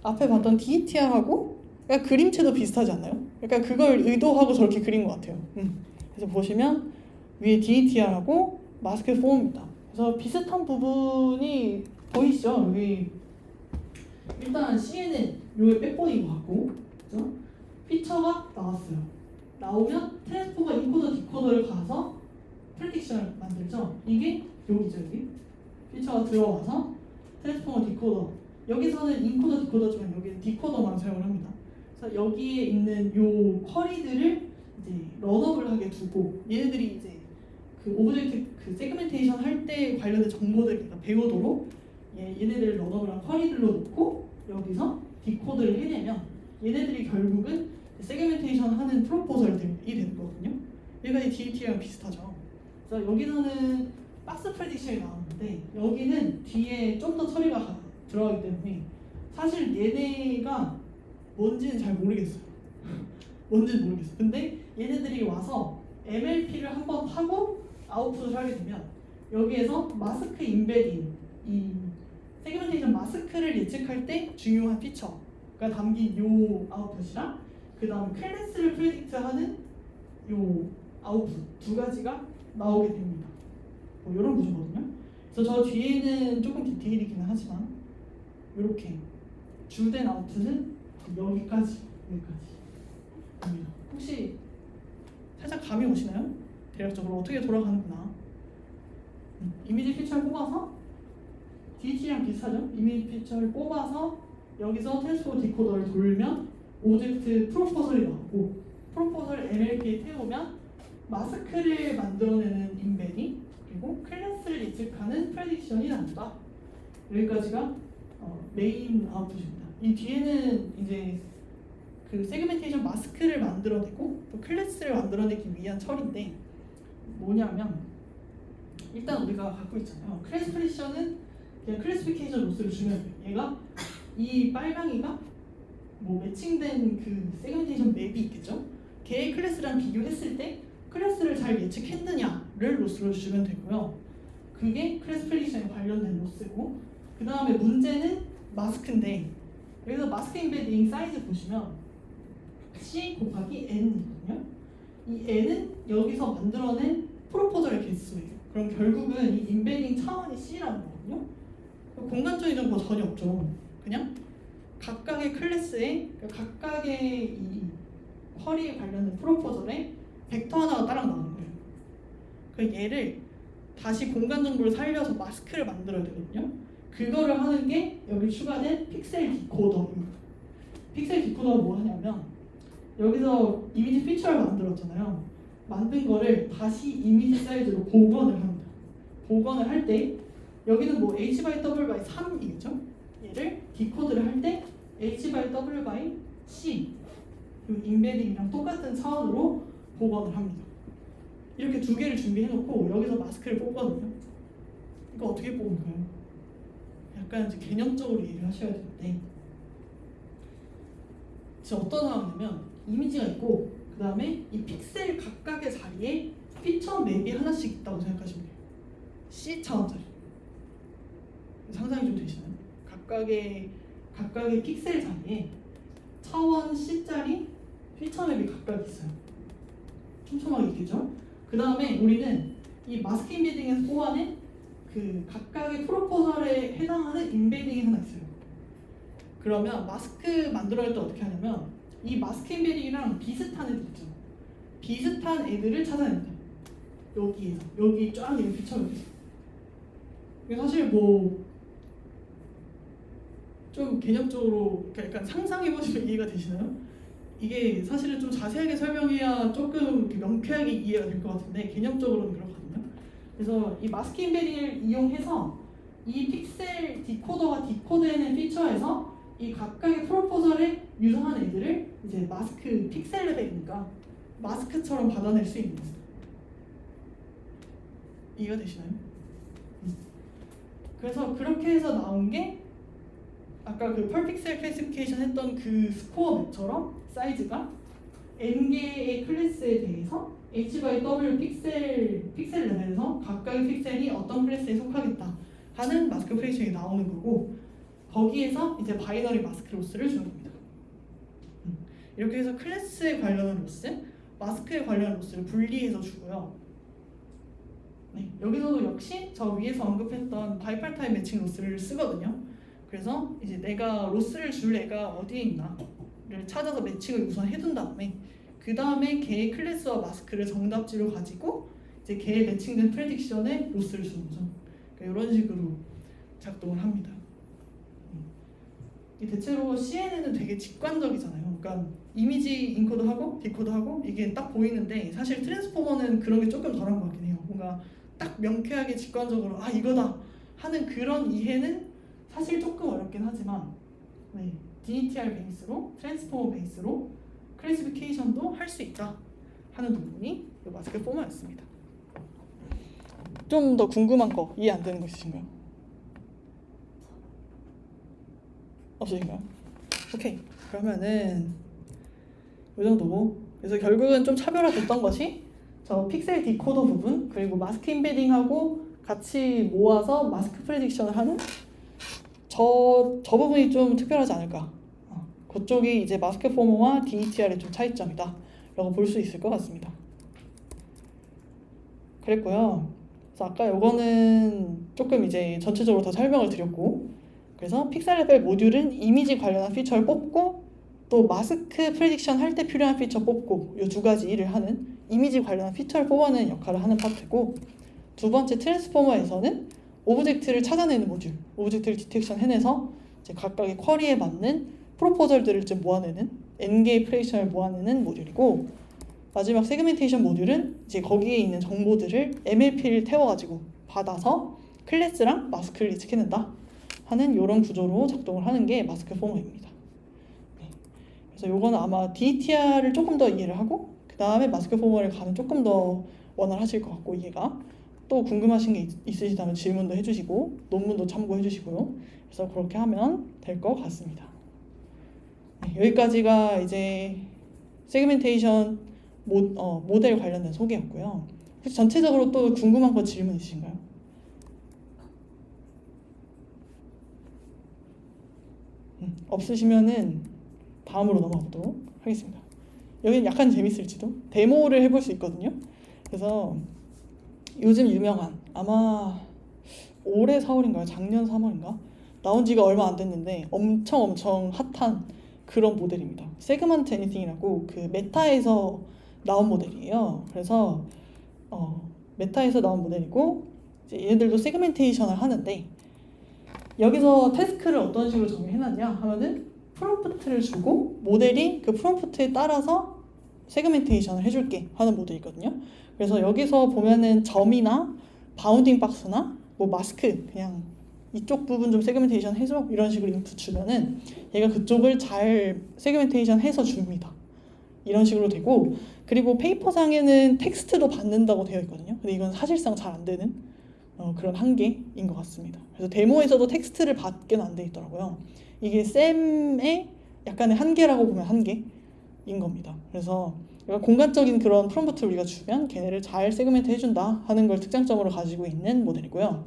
앞에 봤던 DETR하고 약간 그림체도 비슷하지 않나요? 약간 그걸 의도하고 저렇게 그린 것 같아요. 그래서 보시면 위에 DETR하고 마스크 포머입니다. 그래서 비슷한 부분이 보이시죠? 여기 일단 CN은 요게 백본인 것 같고, 그죠? 피처가 나왔어요. 나오면 트랜스포머 인코더 디코더를 가서 프레딕션을 만들죠. 이게 여기죠. 여기 피처가 들어와서 트랜스포머 디코더, 여기서는 인코더 디코더지만 여기는 디코더만 사용을 합니다. 그래서 여기에 있는 요 쿼리들을 이제 런업을 하게 두고, 얘네들이 이제 그 오브젝트 그 세그멘테이션 할 때 관련된 정보들을 배우도록 얘네들을 런업을 한 쿼리들로 놓고 여기서 디코드를 해내면 얘네들이 결국은 세그멘테이션 하는 프로포설들이 되는 거거든요. 얘가 이 DET랑 비슷하죠. 그래서 여기서는 박스 프레딕션이 나오는데 여기는 뒤에 좀 더 처리가 들어가기 때문에 사실 얘네가 뭔지는 잘 모르겠어요. 뭔지는 모르겠어요. 근데 얘네들이 와서 MLP를 한번 하고 아웃풋을 하게 되면 여기에서 마스크 인베딩, 이 세그멘테이션 마스크를 예측할 때 중요한 피처가 담긴 요 아웃풋이랑 그 다음 클래스를 프레딕트하는 요 아웃풋 두 가지가 나오게 됩니다. 뭐 이런 구조거든요. 그래서 저 뒤에는 조금 디테일이기는 하지만 이렇게 주된 아웃풋은 여기까지. 혹시 살짝 감이 오시나요? 대략적으로 어떻게 돌아가는구나. 이미지 피처를 뽑아서 DT랑 비슷하죠? 이미지 피처를 뽑아서 여기서 트랜스포머 디코더를 돌면 오젝트 프로포설이 나오고 프로포설을 NLP에 태우면 마스크를 만들어내는 인베딩 그리고 클래스를 예측하는 프레딕션이 나온다. 여기까지가 메인 아웃풋입니다. 이 뒤에는 이제 그 세그멘테이션 마스크를 만들어내고 또 클래스를 만들어내기 위한 처리인데 뭐냐면 일단 우리가 갖고 있잖아요. 클래스피케이션은 그냥 클래스피케이션 로스를 주면 돼요. 얘가 이 빨강이가 뭐 매칭된 그 세그멘테이션 맵이 있겠죠. 걔의 클래스랑 비교했을 때 클래스를 잘 예측했느냐를 로스로 주면 되고요. 그게 클래스피케이션에 관련된 로스고 그 다음에 문제는 마스크인데 여기서 마스크 인베딩 사이즈 보시면 C 곱하기 N이거든요. 이 N은 여기서 만들어낸 프로포절의 개수예요. 그럼 결국은 이 인베딩 차원이 C라는 거거든요. 공간적인 정보 전혀 없죠. 그냥 각각의 클래스에 각각의 이 쿼리에 관련된 프로포절에 벡터 하나가 따라 나오는 거예요. 그 얘를 다시 공간 정보를 살려서 마스크를 만들어야 되거든요. 그거를 하는 게 여기 추가된 픽셀 디코더입니다. 픽셀 디코더가 뭐 하냐면 여기서 이미지 피처를 만들었잖아요. 만든 거를 다시 이미지 사이즈로 복원을 합니다. 복원을 할 때 여기는 뭐 h by w by 3이겠죠? 얘를 디코드를 할 때 h by w by c 그 인베딩이랑 똑같은 차원으로 복원을 합니다. 이렇게 두 개를 준비해놓고 여기서 마스크를 뽑거든요. 이거 어떻게 뽑을까요? 약간 이제 개념적으로 얘기를 하셔야 되는데 지금 어떤 상황이냐면 이미지가 있고 그 다음에 이 픽셀 각각의 자리에 피처 맵이 하나씩 있다고 생각하시면 돼요. C 차원짜리. 상상이 좀 되시나요? 각각의 픽셀 자리에 차원 C짜리 피처 맵이 각각 있어요. 촘촘하게 있겠죠? 그 다음에 우리는 이 마스크 인베딩에서 뽑아낸 그 각각의 프로포설에 해당하는 인베딩이 하나 있어요. 그러면 마스크 만들어낼 때 어떻게 하냐면 이 마스크 인베딩이랑 비슷한 애들 있죠. 비슷한 애들을 찾아냅니다. 여기에서 여기 쫙 있는 피처가 있어요. 이게 사실 뭐 좀 개념적으로 약간 상상해보시면 이해가 되시나요? 이게 사실은 좀 자세하게 설명해야 조금 명쾌하게 이해가 될 것 같은데 개념적으로는 그렇거든요. 그래서 이 마스크 인베딩을 이용해서 이 픽셀 디코더가 디코드해낸 피처에서 이 각각의 프로포절에 유사한 애들을 이제 마스크 픽셀 레벨이니까 마스크처럼 받아낼 수 있는 겁니다. 이해가 되시나요? 그래서 그렇게 해서 나온 게 아까 그 펄픽셀 클래시피케이션 했던 그 스코어 맵처럼 사이즈가 n개의 클래스에 대해서 h by w 픽셀 레벨에서 각각의 픽셀이 어떤 클래스에 속하겠다 하는 마스크 프레이션이 나오는 거고 거기에서 이제 바이너리 마스크 로스를 주는 겁니다. 이렇게 해서 클래스에 관련한 로스, 마스크에 관련한 로스를 분리해서 주고요. 네, 여기서도 역시 저 위에서 언급했던 바이팔 타입 매칭 로스를 쓰거든요. 그래서 이제 내가 로스를 줄 애가 어디에 있나를 찾아서 매칭을 우선 해둔 다음에 그 다음에 걔의 클래스와 마스크를 정답지로 가지고 이제 걔의 매칭된 프레딕션에 로스를 주는 거죠. 그러니까 이런 식으로 작동을 합니다. 대체로 CNN은 되게 직관적이잖아요. 그러니까 이미지 인코드하고 디코드하고 이게 딱 보이는데 사실 트랜스포머는 그런 게 조금 덜한 것 같긴 해요. 뭔가 딱 명쾌하게 직관적으로 아 이거다 하는 그런 이해는 사실 조금 어렵긴 하지만 네, DETR 베이스로 트랜스포머 베이스로 클래시피케이션도 할 수 있다 하는 부분이 이 마스크 포머였습니다. 좀 더 궁금한 거 이해 안 되는 거 있으신가요? 없으신가요? 오케이, 그러면은 이 정도고 그래서 결국은 좀 차별화됐던 것이 저 픽셀 디코더 부분 그리고 마스크 인베딩하고 같이 모아서 마스크 프레딕션을 하는 저 부분이 좀 특별하지 않을까. 그쪽이 이제 마스크 포머와 DETR의 좀 차이점이다 라고 볼 수 있을 것 같습니다. 그랬고요. 그래서 아까 요거는 조금 이제 전체적으로 더 설명을 드렸고, 그래서 픽셀 레벨 모듈은 이미지 관련한 피처를 뽑고 또 마스크 프레딕션 할 때 필요한 피처 뽑고 이 두 가지 일을 하는 이미지 관련한 피처를 뽑아내는 역할을 하는 파트고, 두 번째 트랜스포머에서는 오브젝트를 찾아내는 모듈, 오브젝트를 디텍션 해내서 이제 각각의 쿼리에 맞는 프로포절들을 이제 모아내는 엔게이프레이션을 모아내는 모듈이고, 마지막 세그멘테이션 모듈은 이제 거기에 있는 정보들을 MLP를 태워가지고 받아서 클래스랑 마스크를 예측해낸다 하는 이런 구조로 작동을 하는 게 마스크 포머입니다. 네. 그래서 요거는 아마 DETR을 조금 더 이해를 하고 그 다음에 마스크 포머를 가면 조금 더 원활하실 것 같고, 이해가 또 궁금하신 게 있으시다면 질문도 해주시고 논문도 참고해 주시고요. 그래서 그렇게 하면 될 것 같습니다. 네, 여기까지가 이제 세그멘테이션 모델 관련된 소개였고요. 혹시 전체적으로 또 궁금한 거 질문 있으신가요? 없으시면은 다음으로 넘어가도록 하겠습니다. 여기는 약간 재밌을지도 데모를 해볼 수 있거든요. 그래서 요즘 유명한, 아마 올해 4월인가요? 작년 3월인가? 나온 지가 얼마 안 됐는데 엄청 핫한 그런 모델입니다. 세그먼트 애니띵이라고 그 메타에서 나온 모델이에요. 그래서 메타에서 나온 모델이고, 이제 얘네들도 세그멘테이션을 하는데, 여기서 태스크를 어떤 식으로 정의해놨냐 하면은 프롬프트를 주고 모델이 그 프롬프트에 따라서 세그멘테이션을 해줄게 하는 모델이거든요. 그래서 여기서 보면은 점이나 바운딩 박스나 뭐 마스크, 그냥 이쪽 부분 좀 세그멘테이션 해줘 이런 식으로 인풋 주면은 얘가 그쪽을 잘 세그멘테이션 해서 줍니다. 이런 식으로 되고, 그리고 페이퍼상에는 텍스트도 받는다고 되어 있거든요. 근데 이건 사실상 잘 안 되는 그런 한계인 것 같습니다. 그래서 데모에서도 텍스트를 받게는 안 돼 있더라고요. 이게 쌤의 약간의 한계라고 보면 한계인 겁니다. 그래서 공간적인 그런 프롬프트를 우리가 주면 걔네를 잘 세그멘트 해준다 하는 걸 특장점으로 가지고 있는 모델이고요.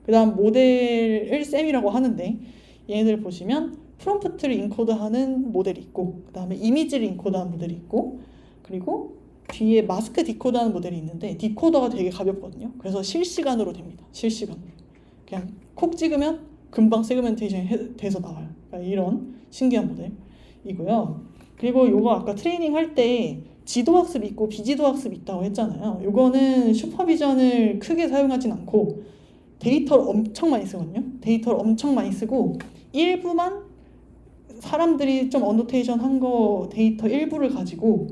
그 다음 모델을 쌤이라고 하는데, 얘네들 보시면 프롬프트를 인코드하는 모델이 있고, 그 다음에 이미지를 인코드하는 모델이 있고, 그리고 뒤에 마스크 디코드하는 모델이 있는데 디코더가 되게 가볍거든요. 그래서 실시간으로 됩니다. 실시간으로 그냥 콕 찍으면 금방 세그멘테이션이 돼서 나와요. 그러니까 이런 신기한 모델이고요. 그리고 요거 아까 트레이닝 할 때 지도학습 있고 비지도학습 있다고 했잖아요. 요거는 슈퍼비전을 크게 사용하진 않고 데이터를 엄청 많이 쓰거든요. 데이터를 엄청 많이 쓰고 일부만 사람들이 좀 어노테이션 한 거 데이터 일부를 가지고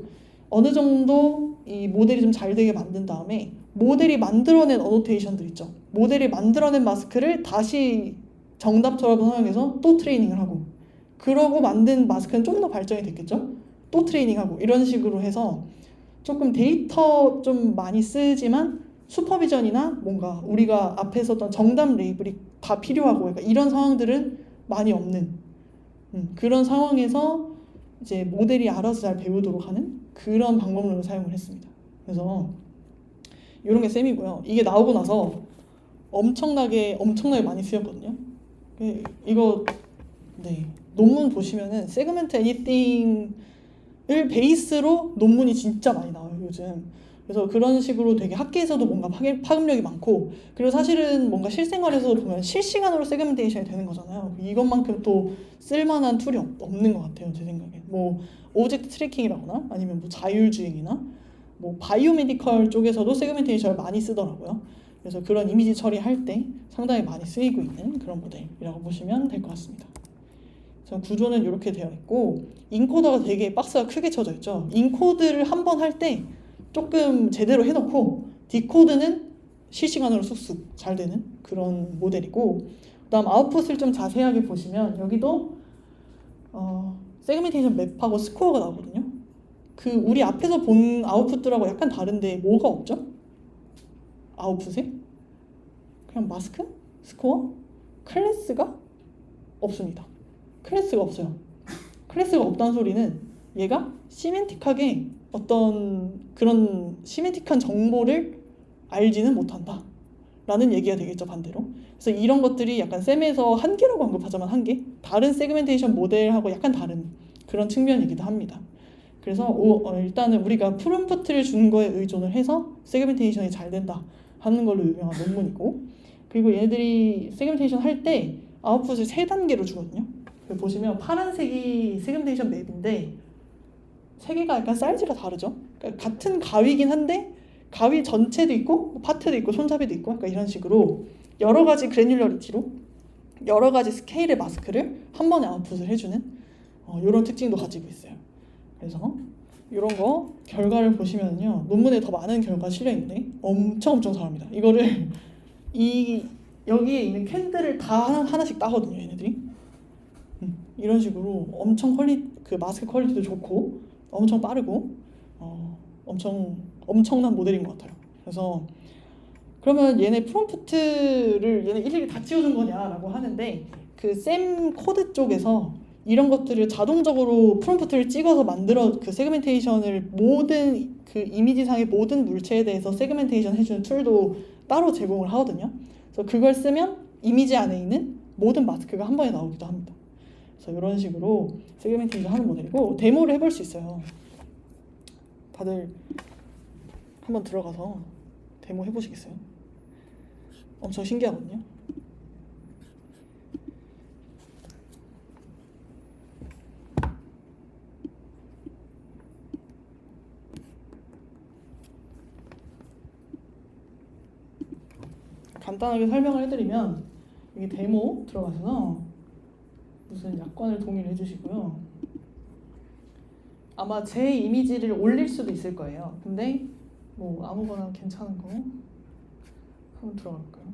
어느 정도 이 모델이 좀 잘 되게 만든 다음에 모델이 만들어낸 어노테이션들 있죠. 모델이 만들어낸 마스크를 다시 정답처럼 사용해서 또 트레이닝을 하고, 그러고 만든 마스크는 좀 더 발전이 됐겠죠. 또 트레이닝하고, 이런 식으로 해서 조금 데이터 좀 많이 쓰지만 슈퍼비전이나 뭔가 우리가 앞에 썼던 정답 레이블이 다 필요하고, 그러니까 이런 상황들은 많이 없는 그런 상황에서 이제 모델이 알아서 잘 배우도록 하는 그런 방법론을 사용을 했습니다. 그래서 이런 게 쌤이고요. 이게 나오고 나서 엄청나게 많이 쓰였거든요. 이거 네, 논문 보시면은 세그멘트 애니띵을 베이스로 논문이 진짜 많이 나와요, 요즘. 그래서 그런 식으로 되게 학계에서도 뭔가 파급력이 많고, 그리고 사실은 뭔가 실생활에서도 보면 실시간으로 세그멘테이션이 되는 거잖아요. 이것만큼 또 쓸만한 툴이 없는 것 같아요, 제 생각에. 뭐 오브젝트 트래킹이라거나 아니면 뭐 자율주행이나 뭐 바이오메디컬 쪽에서도 세그멘테이션을 많이 쓰더라고요. 그래서 그런 이미지 처리할 때 상당히 많이 쓰이고 있는 그런 모델이라고 보시면 될 것 같습니다. 구조는 이렇게 되어 있고, 인코더가 되게 박스가 크게 쳐져 있죠. 인코드를 한 번 할 때 조금 제대로 해놓고 디코드는 실시간으로 쑥쑥 잘 되는 그런 모델이고, 그 다음 아웃풋을 좀 자세하게 보시면 여기도 세그멘테이션 맵하고 스코어가 나오거든요. 그 우리 앞에서 본 아웃풋들하고 약간 다른데 뭐가 없죠? 아웃풋에? 그냥 마스크? 스코어? 클래스가 없습니다. 클래스가 없어요. 클래스가 없다는 소리는 얘가 시멘틱하게 어떤 그런 시멘틱한 정보를 알지는 못한다 라는 얘기가 되겠죠, 반대로. 그래서 이런 것들이 약간 쌤에서 한계라고 언급하자면 한계? 다른 세그멘테이션 모델하고 약간 다른 그런 측면이기도 합니다. 그래서 일단은 우리가 프롬프트를 주는 거에 의존을 해서 세그멘테이션이 잘 된다 하는 걸로 유명한 논문이고, 그리고 얘네들이 세그멘테이션 할 때 아웃풋을 3단계로 주거든요. 보시면 파란색이 세그멘테이션 맵인데 3개가 약간 사이즈가 다르죠. 그러니까 같은 가위긴 한데 가위 전체도 있고 파트도 있고 손잡이도 있고 약간 이런 식으로 여러 가지 그래듈러리티로 여러 가지 스케일의 마스크를 한 번에 아웃풋을 해주는 이런 특징도 가지고 있어요. 그래서 이런 거 결과를 보시면요, 논문에 더 많은 결과 실려 있는데 엄청 잘합니다. 이거를 여기에 있는 캔들을 다 하나씩 따거든요, 얘네들이. 이런 식으로 엄청 그 마스크 퀄리티도 좋고 엄청 빠르고 엄청난 모델인 것 같아요. 그래서 그러면 얘네 프롬프트를 얘네 일일이 다 찍어준 거냐라고 하는데, 그 샘 코드 쪽에서 이런 것들을 자동적으로 프롬프트를 찍어서 만들어 그 세그멘테이션을 모든 그 이미지상의 모든 물체에 대해서 세그멘테이션 해주는 툴도 따로 제공을 하거든요. 그래서 그걸 쓰면 이미지 안에 있는 모든 마스크가 한 번에 나오기도 합니다. 그래서 이런 식으로 세그멘테이션 하는 모델이고, 데모를 해볼 수 있어요. 다들 한번 들어가서 데모 해보시겠어요? 엄청 신기하거든요. 간단하게 설명을 해드리면, 여기 데모 들어가셔서 무슨 약관을 동의를 해주시고요. 아마 제 이미지를 올릴 수도 있을 거예요. 근데 뭐 아무거나 괜찮은 거 한번 들어갈까요?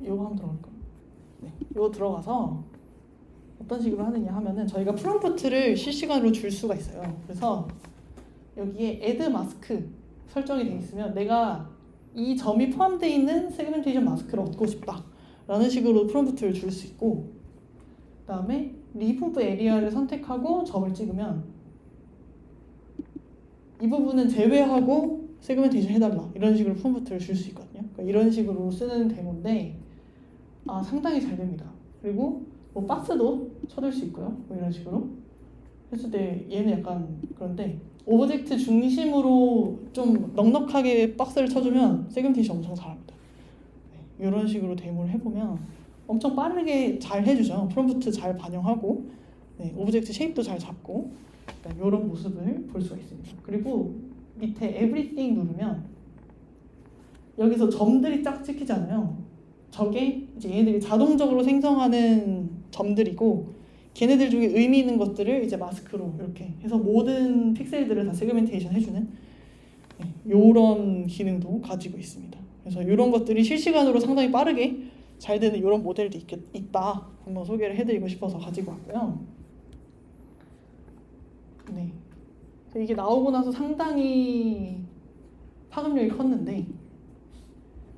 이거 한번 들어갈까요? 네, 이거 들어가서 어떤 식으로 하느냐 하면은, 저희가 프롬프트를 실시간으로 줄 수가 있어요. 그래서 여기에 add 마스크 설정이 되어 있으면 내가 이 점이 포함되어 있는 세그멘테이션 마스크를 얻고 싶다 라는 식으로 프롬프트를 줄 수 있고, 그 다음에 리무브 에리아를 선택하고 점을 찍으면 이 부분은 제외하고 세그멘테이션 해달라 이런 식으로 프롬프트를 줄 수 있거든요. 그러니까 이런 식으로 쓰는 데모인데 상당히 잘 됩니다. 그리고 뭐 박스도 쳐줄 수 있고요. 뭐 이런 식으로 했을 때 얘는 약간 그런데, 오브젝트 중심으로 좀 넉넉하게 박스를 쳐주면 세그멘테이션 엄청 잘합니다. 네, 이런 식으로 데모를 해보면 엄청 빠르게 잘 해주죠. 프롬프트 잘 반영하고, 네, 오브젝트 쉐입도 잘 잡고, 이런 모습을 볼 수가 있습니다. 그리고 밑에 everything 누르면 여기서 점들이 쫙 찍히잖아요. 저게 이제 얘네들이 자동적으로 생성하는 점들이고, 걔네들 중에 의미 있는 것들을 이제 마스크로 이렇게 해서 모든 픽셀들을 다 세그멘테이션 해주는 이런 기능도 가지고 있습니다. 그래서 이런 것들이 실시간으로 상당히 빠르게 잘 되는 이런 모델도 있다. 한번 소개를 해드리고 싶어서 가지고 왔고요. 네, 이게 나오고 나서 상당히 파급력이 컸는데,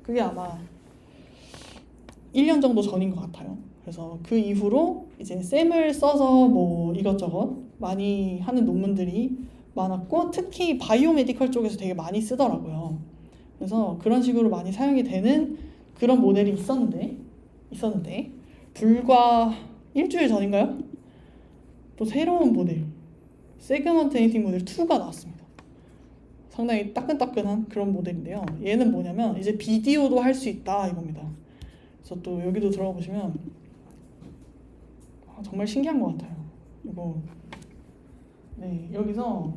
그게 아마 1년 정도 전인 것 같아요. 그래서 그 이후로 이제 샘을 써서 뭐 이것저것 많이 하는 논문들이 많았고, 특히 바이오메디컬 쪽에서 되게 많이 쓰더라고요. 그래서 그런 식으로 많이 사용이 되는 그런 모델이 있었는데 불과 일주일 전인가요? 또 새로운 모델, 세그먼트 애니팅 모델 2가 나왔습니다. 상당히 따끈따끈한 그런 모델인데요. 얘는 뭐냐면 이제 비디오도 할 수 있다 이겁니다. 그래서 또 여기도 들어가 보시면 정말 신기한 것 같아요. 이거 네, 여기서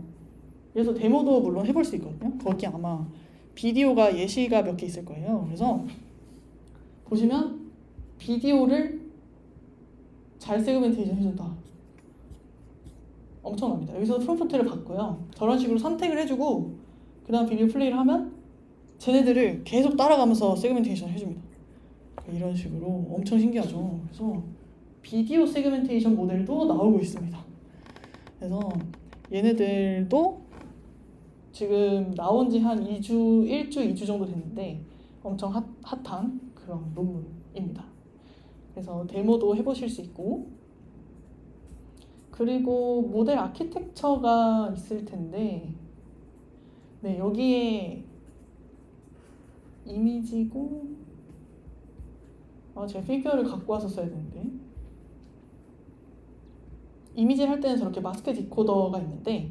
데모도 물론 해볼 수 있거든요. 거기 아마 비디오가 예시가 몇 개 있을 거예요. 그래서 보시면 비디오를 잘 세그멘테이션 해준다. 엄청납니다. 여기서 프롬프트를 받고요. 저런 식으로 선택을 해주고 그 다음 비디오 플레이를 하면 쟤네들을 계속 따라가면서 세그멘테이션 해줍니다. 이런 식으로 엄청 신기하죠. 그래서 비디오 세그멘테이션 모델도 나오고 있습니다. 그래서 얘네들도 지금 나온 지 한 1주, 2주 정도 됐는데 엄청 핫한 그런 논문입니다. 그래서 데모도 해보실 수 있고, 그리고 모델 아키텍처가 있을 텐데, 네, 여기에 이미지고, 제가 피규어를 갖고 와서 써야 되는데, 이미지를 할 때는 저렇게 마스크 디코더가 있는데,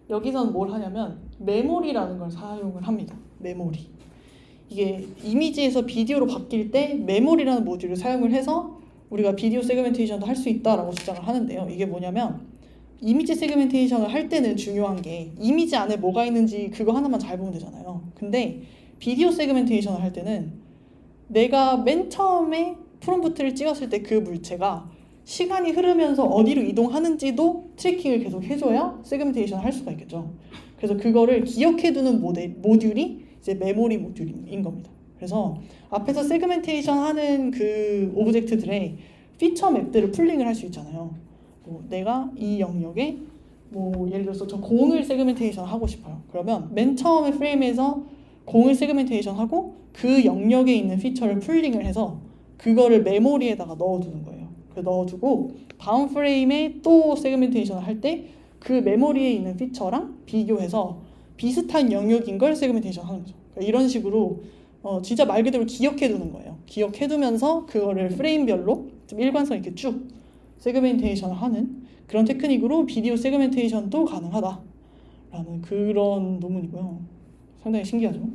여기서는 뭘 하냐면 메모리라는 걸 사용을 합니다. 메모리. 이게 이미지에서 비디오로 바뀔 때 메모리라는 모듈을 사용을 해서 우리가 비디오 세그멘테이션도 할 수 있다라고 주장을 하는데요. 이게 뭐냐면 이미지 세그멘테이션을 할 때는 중요한 게 이미지 안에 뭐가 있는지 그거 하나만 잘 보면 되잖아요. 근데 비디오 세그멘테이션을 할 때는 내가 맨 처음에 프롬프트를 찍었을 때 그 물체가 시간이 흐르면서 어디로 이동하는지도 트래킹을 계속 해줘야 세그멘테이션을 할 수가 있겠죠. 그래서 그거를 기억해두는 모듈이 이제 메모리 모듈인 겁니다. 그래서 앞에서 세그멘테이션 하는 그 오브젝트들의 피처 맵들을 풀링을 할 수 있잖아요. 뭐 내가 이 영역에 뭐 예를 들어서 저 공을 세그멘테이션 하고 싶어요. 그러면 맨 처음에 프레임에서 공을 세그멘테이션 하고 그 영역에 있는 피처를 풀링을 해서 그거를 메모리에다가 넣어두는 거예요. 넣어두고 다음 프레임에 또 세그멘테이션을 할 때 그 메모리에 있는 피처랑 비교해서 비슷한 영역인 걸 세그멘테이션 하는 거죠. 그러니까 이런 식으로 진짜 말 그대로 기억해두는 거예요. 기억해두면서 그거를 프레임별로 좀 일관성 있게 쭉 세그멘테이션을 하는 그런 테크닉으로 비디오 세그멘테이션도 가능하다라는 그런 논문이고요. 상당히 신기하죠.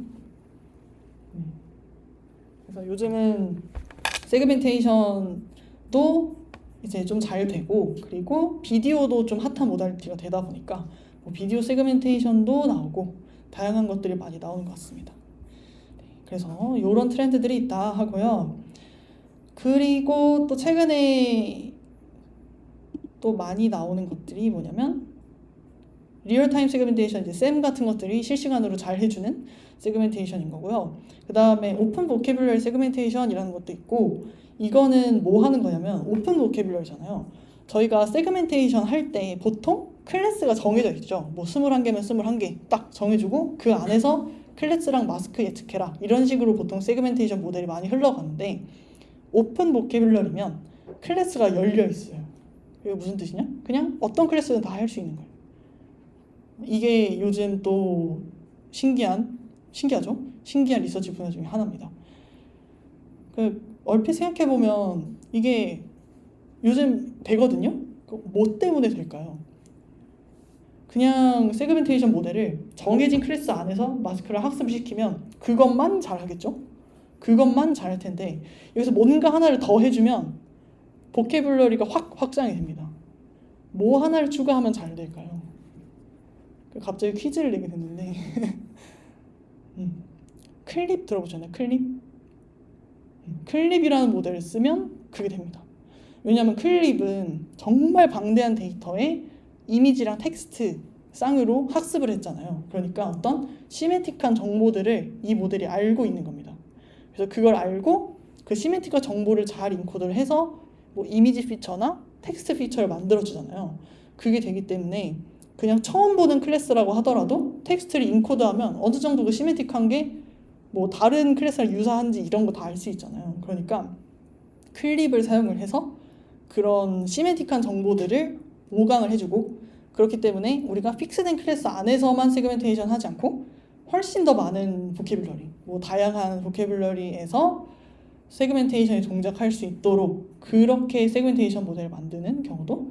그래서 요즘은 세그멘테이션도 이제 좀 잘 되고 그리고 비디오도 좀 핫한 모달리티가 되다 보니까 뭐 비디오 세그멘테이션도 나오고 다양한 것들이 많이 나오는 것 같습니다. 그래서 이런 트렌드들이 있다 하고요. 그리고 또 최근에 또 많이 나오는 것들이 뭐냐면 리얼타임 세그멘테이션, 이제 샘 같은 것들이 실시간으로 잘 해주는 세그멘테이션인 거고요. 그 다음에 오픈 보캐뷸러리 세그멘테이션이라는 것도 있고, 이거는 뭐 하는 거냐면 오픈 보캐뷸러리잖아요. 저희가 세그멘테이션 할 때 보통 클래스가 정해져 있죠. 뭐 21개면 21개 딱 정해주고 그 안에서 클래스랑 마스크 예측해라 이런 식으로 보통 세그멘테이션 모델이 많이 흘러가는데, 오픈 보캐뷸러리면 클래스가 열려 있어요. 이게 무슨 뜻이냐? 그냥 어떤 클래스든 다 할 수 있는 거예요. 이게 요즘 또 신기하죠? 신기한 리서치 분야 중에 하나입니다. 얼핏 생각해보면 이게 요즘 되거든요? 뭐 때문에 될까요? 그냥 세그멘테이션 모델을 정해진 클래스 안에서 마스크를 학습시키면 그것만 잘하겠죠? 그것만 잘할 텐데 여기서 뭔가 하나를 더 해주면 보캐뷸러리가 확 확장이 됩니다. 뭐 하나를 추가하면 잘 될까요? 갑자기 퀴즈를 내게 됐는데 클립 들어보셨나요? 클립이라는 모델을 쓰면 그게 됩니다. 왜냐하면 클립은 정말 방대한 데이터에 이미지랑 텍스트 쌍으로 학습을 했잖아요. 그러니까 어떤 시메틱한 정보들을 이 모델이 알고 있는 겁니다. 그래서 그걸 알고 그 시메틱한 정보를 잘 인코드를 해서 뭐 이미지 피처나 텍스트 피처를 만들어주잖아요. 그게 되기 때문에 그냥 처음 보는 클래스라고 하더라도 텍스트를 인코드하면 어느 정도 그 시메틱한 게 뭐 다른 클래스랑 유사한지 이런 거 다 알 수 있잖아요. 그러니까 클립을 사용을 해서 그런 시메틱한 정보들을 보강을 해주고, 그렇기 때문에 우리가 픽스된 클래스 안에서만 세그멘테이션 하지 않고 훨씬 더 많은 보캐뷸러리, 뭐 다양한 보캐뷸러리에서 세그멘테이션이 동작할 수 있도록 그렇게 세그멘테이션 모델을 만드는 경우도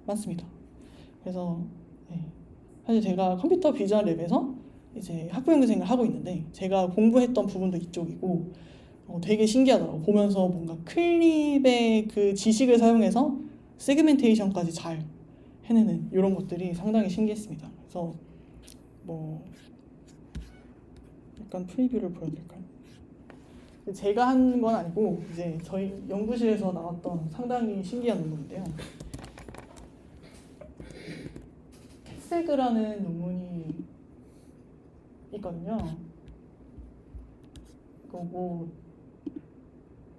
많습니다. 그래서 사실 제가 컴퓨터 비전 랩에서 이제 학부형생을 하고 있는데 제가 공부했던 부분도 이쪽이고 되게 신기하더라고요. 보면서 뭔가 클립의 그 지식을 사용해서 세그멘테이션까지 잘 해내는 이런 것들이 상당히 신기했습니다. 그래서 뭐 약간 프리뷰를 보여드릴까요? 제가 한 건 아니고 이제 저희 연구실에서 나왔던 상당히 신기한 논문인데요. 캐세그라는 논문이 있거든요. 뭐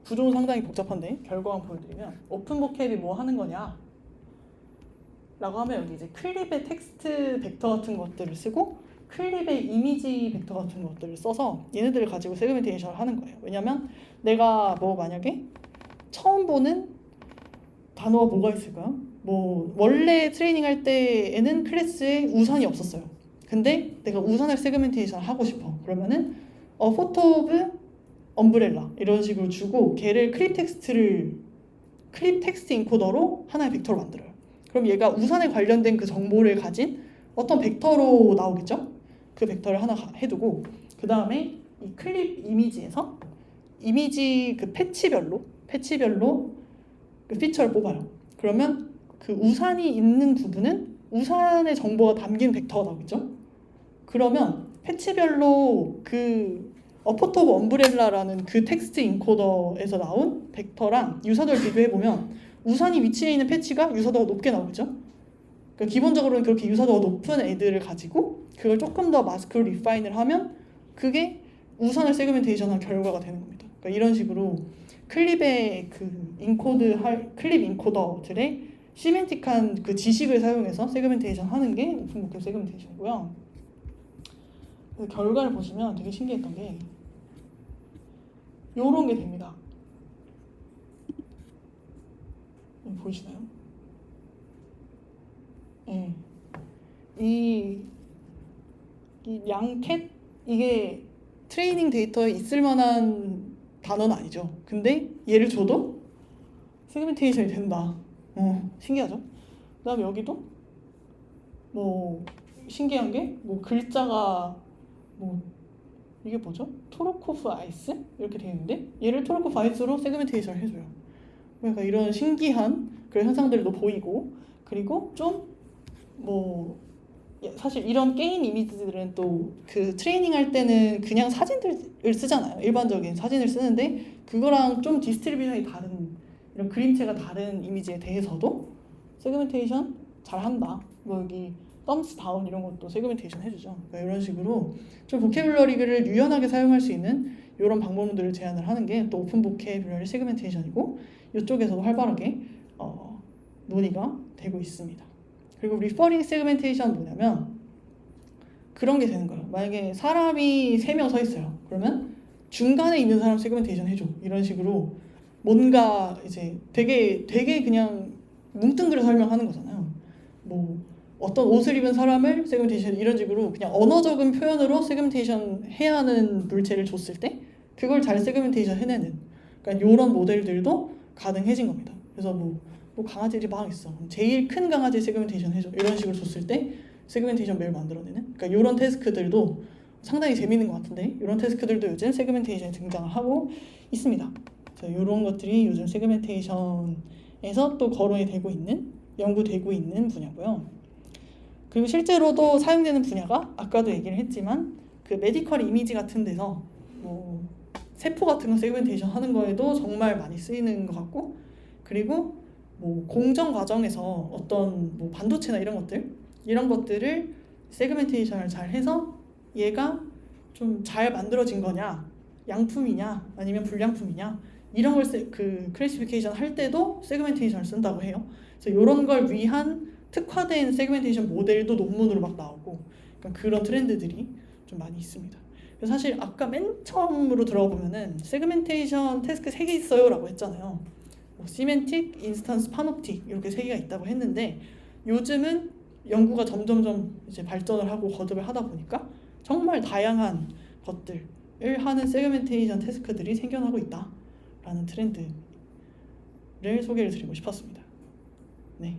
구조는 상당히 복잡한데 결과만 보여드리면, 오픈 보캡이 뭐 하는 거냐 라고 하면 여기 이제 클립의 텍스트 벡터 같은 것들을 쓰고 클립의 이미지 벡터 같은 것들을 써서 얘네들을 가지고 세그멘테이션을 하는 거예요. 왜냐면 내가 뭐 만약에 처음 보는 단어가 뭐가 있을까요? 뭐 원래 트레이닝 할 때에는 클래스에 우산이 없었어요. 근데 내가 우산을 세그멘테이션 하고 싶어. 그러면은 포토 오브 엄브렐라 이런 식으로 주고 걔를 클립 텍스트 인코더로 하나의 벡터로 만들어요. 그럼 얘가 우산에 관련된 그 정보를 가진 어떤 벡터로 나오겠죠? 그 벡터를 하나 해두고 그 다음에 이 클립 이미지에서 이미지 그 패치별로 그 피처를 뽑아요. 그러면 그 우산이 있는 부분은 우산의 정보가 담긴 벡터가 나오겠죠. 그러면 패치별로 그 어퍼터 오브 엄브렐라라는 그 텍스트 인코더에서 나온 벡터랑 유사도를 비교해보면 우산이 위치해 있는 패치가 유사도가 높게 나오죠. 그러니까 기본적으로는 그렇게 유사도가 높은 애들을 가지고 그걸 조금 더 마스크로 리파인을 하면 그게 우산을 세그멘테이션한 결과가 되는 겁니다. 그러니까 이런 식으로 클립의 그 클립 인코더들의 시멘틱한 그 지식을 사용해서 세그멘테이션 하는 게 오픈 보캡 세그멘테이션이고요. 결과를 보시면 되게 신기했던 게 요런 게 됩니다. 보이시나요? 네. 이 양캣 이게 트레이닝 데이터에 있을 만한 단어는 아니죠. 근데 얘를 줘도 세그멘테이션이 된다. 신기하죠? 그다음에 여기도 뭐 신기한 게 뭐 글자가 뭐 이게 뭐죠? 토르코프 아이스 이렇게 되어 있는데 얘를 토르코프 아이스로 세그멘테이션을 해줘요. 그러니까 이런 신기한 그런 현상들도 보이고 그리고 좀 뭐 사실 이런 게임 이미지들은 또 그 트레이닝 할 때는 그냥 사진들을 쓰잖아요. 일반적인 사진을 쓰는데 그거랑 좀 디스트리뷰션이 다른 이런 그림체가 다른 이미지에 대해서도 세그멘테이션 잘한다. 뭐 여기 덤스 다운 이런 것도 세그멘테이션 해주죠. 그러니까 이런 식으로 좀 보캐블러리를 유연하게 사용할 수 있는 이런 방법들을 제안을 하는 게 또 오픈 보캐블러리 세그멘테이션이고 이쪽에서도 활발하게 논의가 되고 있습니다. 그리고 리퍼링 세그멘테이션 뭐냐면 그런 게 되는 거예요. 만약에 사람이 3명 서 있어요. 그러면 중간에 있는 사람 세그멘테이션 해줘. 이런 식으로 뭔가 이제 되게 그냥 뭉뚱그려 설명하는 거잖아요. 뭐 어떤 옷을 입은 사람을 세그멘테이션 이런 식으로 그냥 언어적인 표현으로 세그멘테이션 해야 하는 물체를 줬을 때 그걸 잘 세그멘테이션 해내는 그러니까 이런 모델들도 가능해진 겁니다. 그래서 뭐 강아지들이 막 있어. 제일 큰 강아지 세그멘테이션 해줘. 이런 식으로 줬을 때 세그멘테이션 매일 만들어내는. 그러니까 이런 태스크들도 상당히 재밌는 것 같은데 이런 태스크들도 요즘 세그멘테이션에 등장을 하고 있습니다. 이런 것들이 요즘 세그멘테이션에서 또 거론이 되고 있는 연구되고 있는 분야고요. 그리고 실제로도 사용되는 분야가 아까도 얘기를 했지만 그 메디컬 이미지 같은 데서 뭐 세포 같은 거 세그멘테이션 하는 거에도 정말 많이 쓰이는 것 같고 그리고 뭐 공정 과정에서 어떤 뭐 반도체나 이런 것들을 세그멘테이션을 잘 해서 얘가 좀 잘 만들어진 거냐 양품이냐 아니면 불량품이냐 이런 걸 그 클래시피케이션 할 때도 세그멘테이션을 쓴다고 해요. 그래서 이런 걸 위한 특화된 세그멘테이션 모델도 논문으로 막 나오고 그러니까 그런 트렌드들이 좀 많이 있습니다. 그래서 사실 아까 맨 처음으로 들어가 보면은 세그멘테이션 태스크 3개 있어요 라고 했잖아요. 뭐 시멘틱, 인스턴스, 파놉틱 이렇게 3개가 있다고 했는데 요즘은 연구가 점점점 이제 발전을 하고 거듭을 하다 보니까 정말 다양한 것들을 하는 세그멘테이션 태스크들이 생겨나고 있다라는 트렌드를 소개를 드리고 싶었습니다. 네.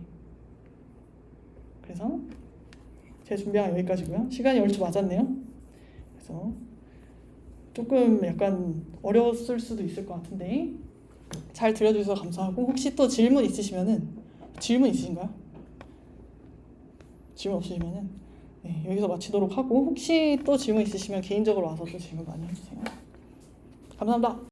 그래서 제 준비한 여기까지고요. 시간이 얼추 맞았네요. 그래서 조금 약간 어려웠을 수도 있을 것 같은데 잘 들려주셔서 감사하고 혹시 또 질문 있으신가요? 질문 없으시면은 네, 여기서 마치도록 하고 혹시 또 질문 있으시면 개인적으로 와서 또 질문 많이 해주세요. 감사합니다.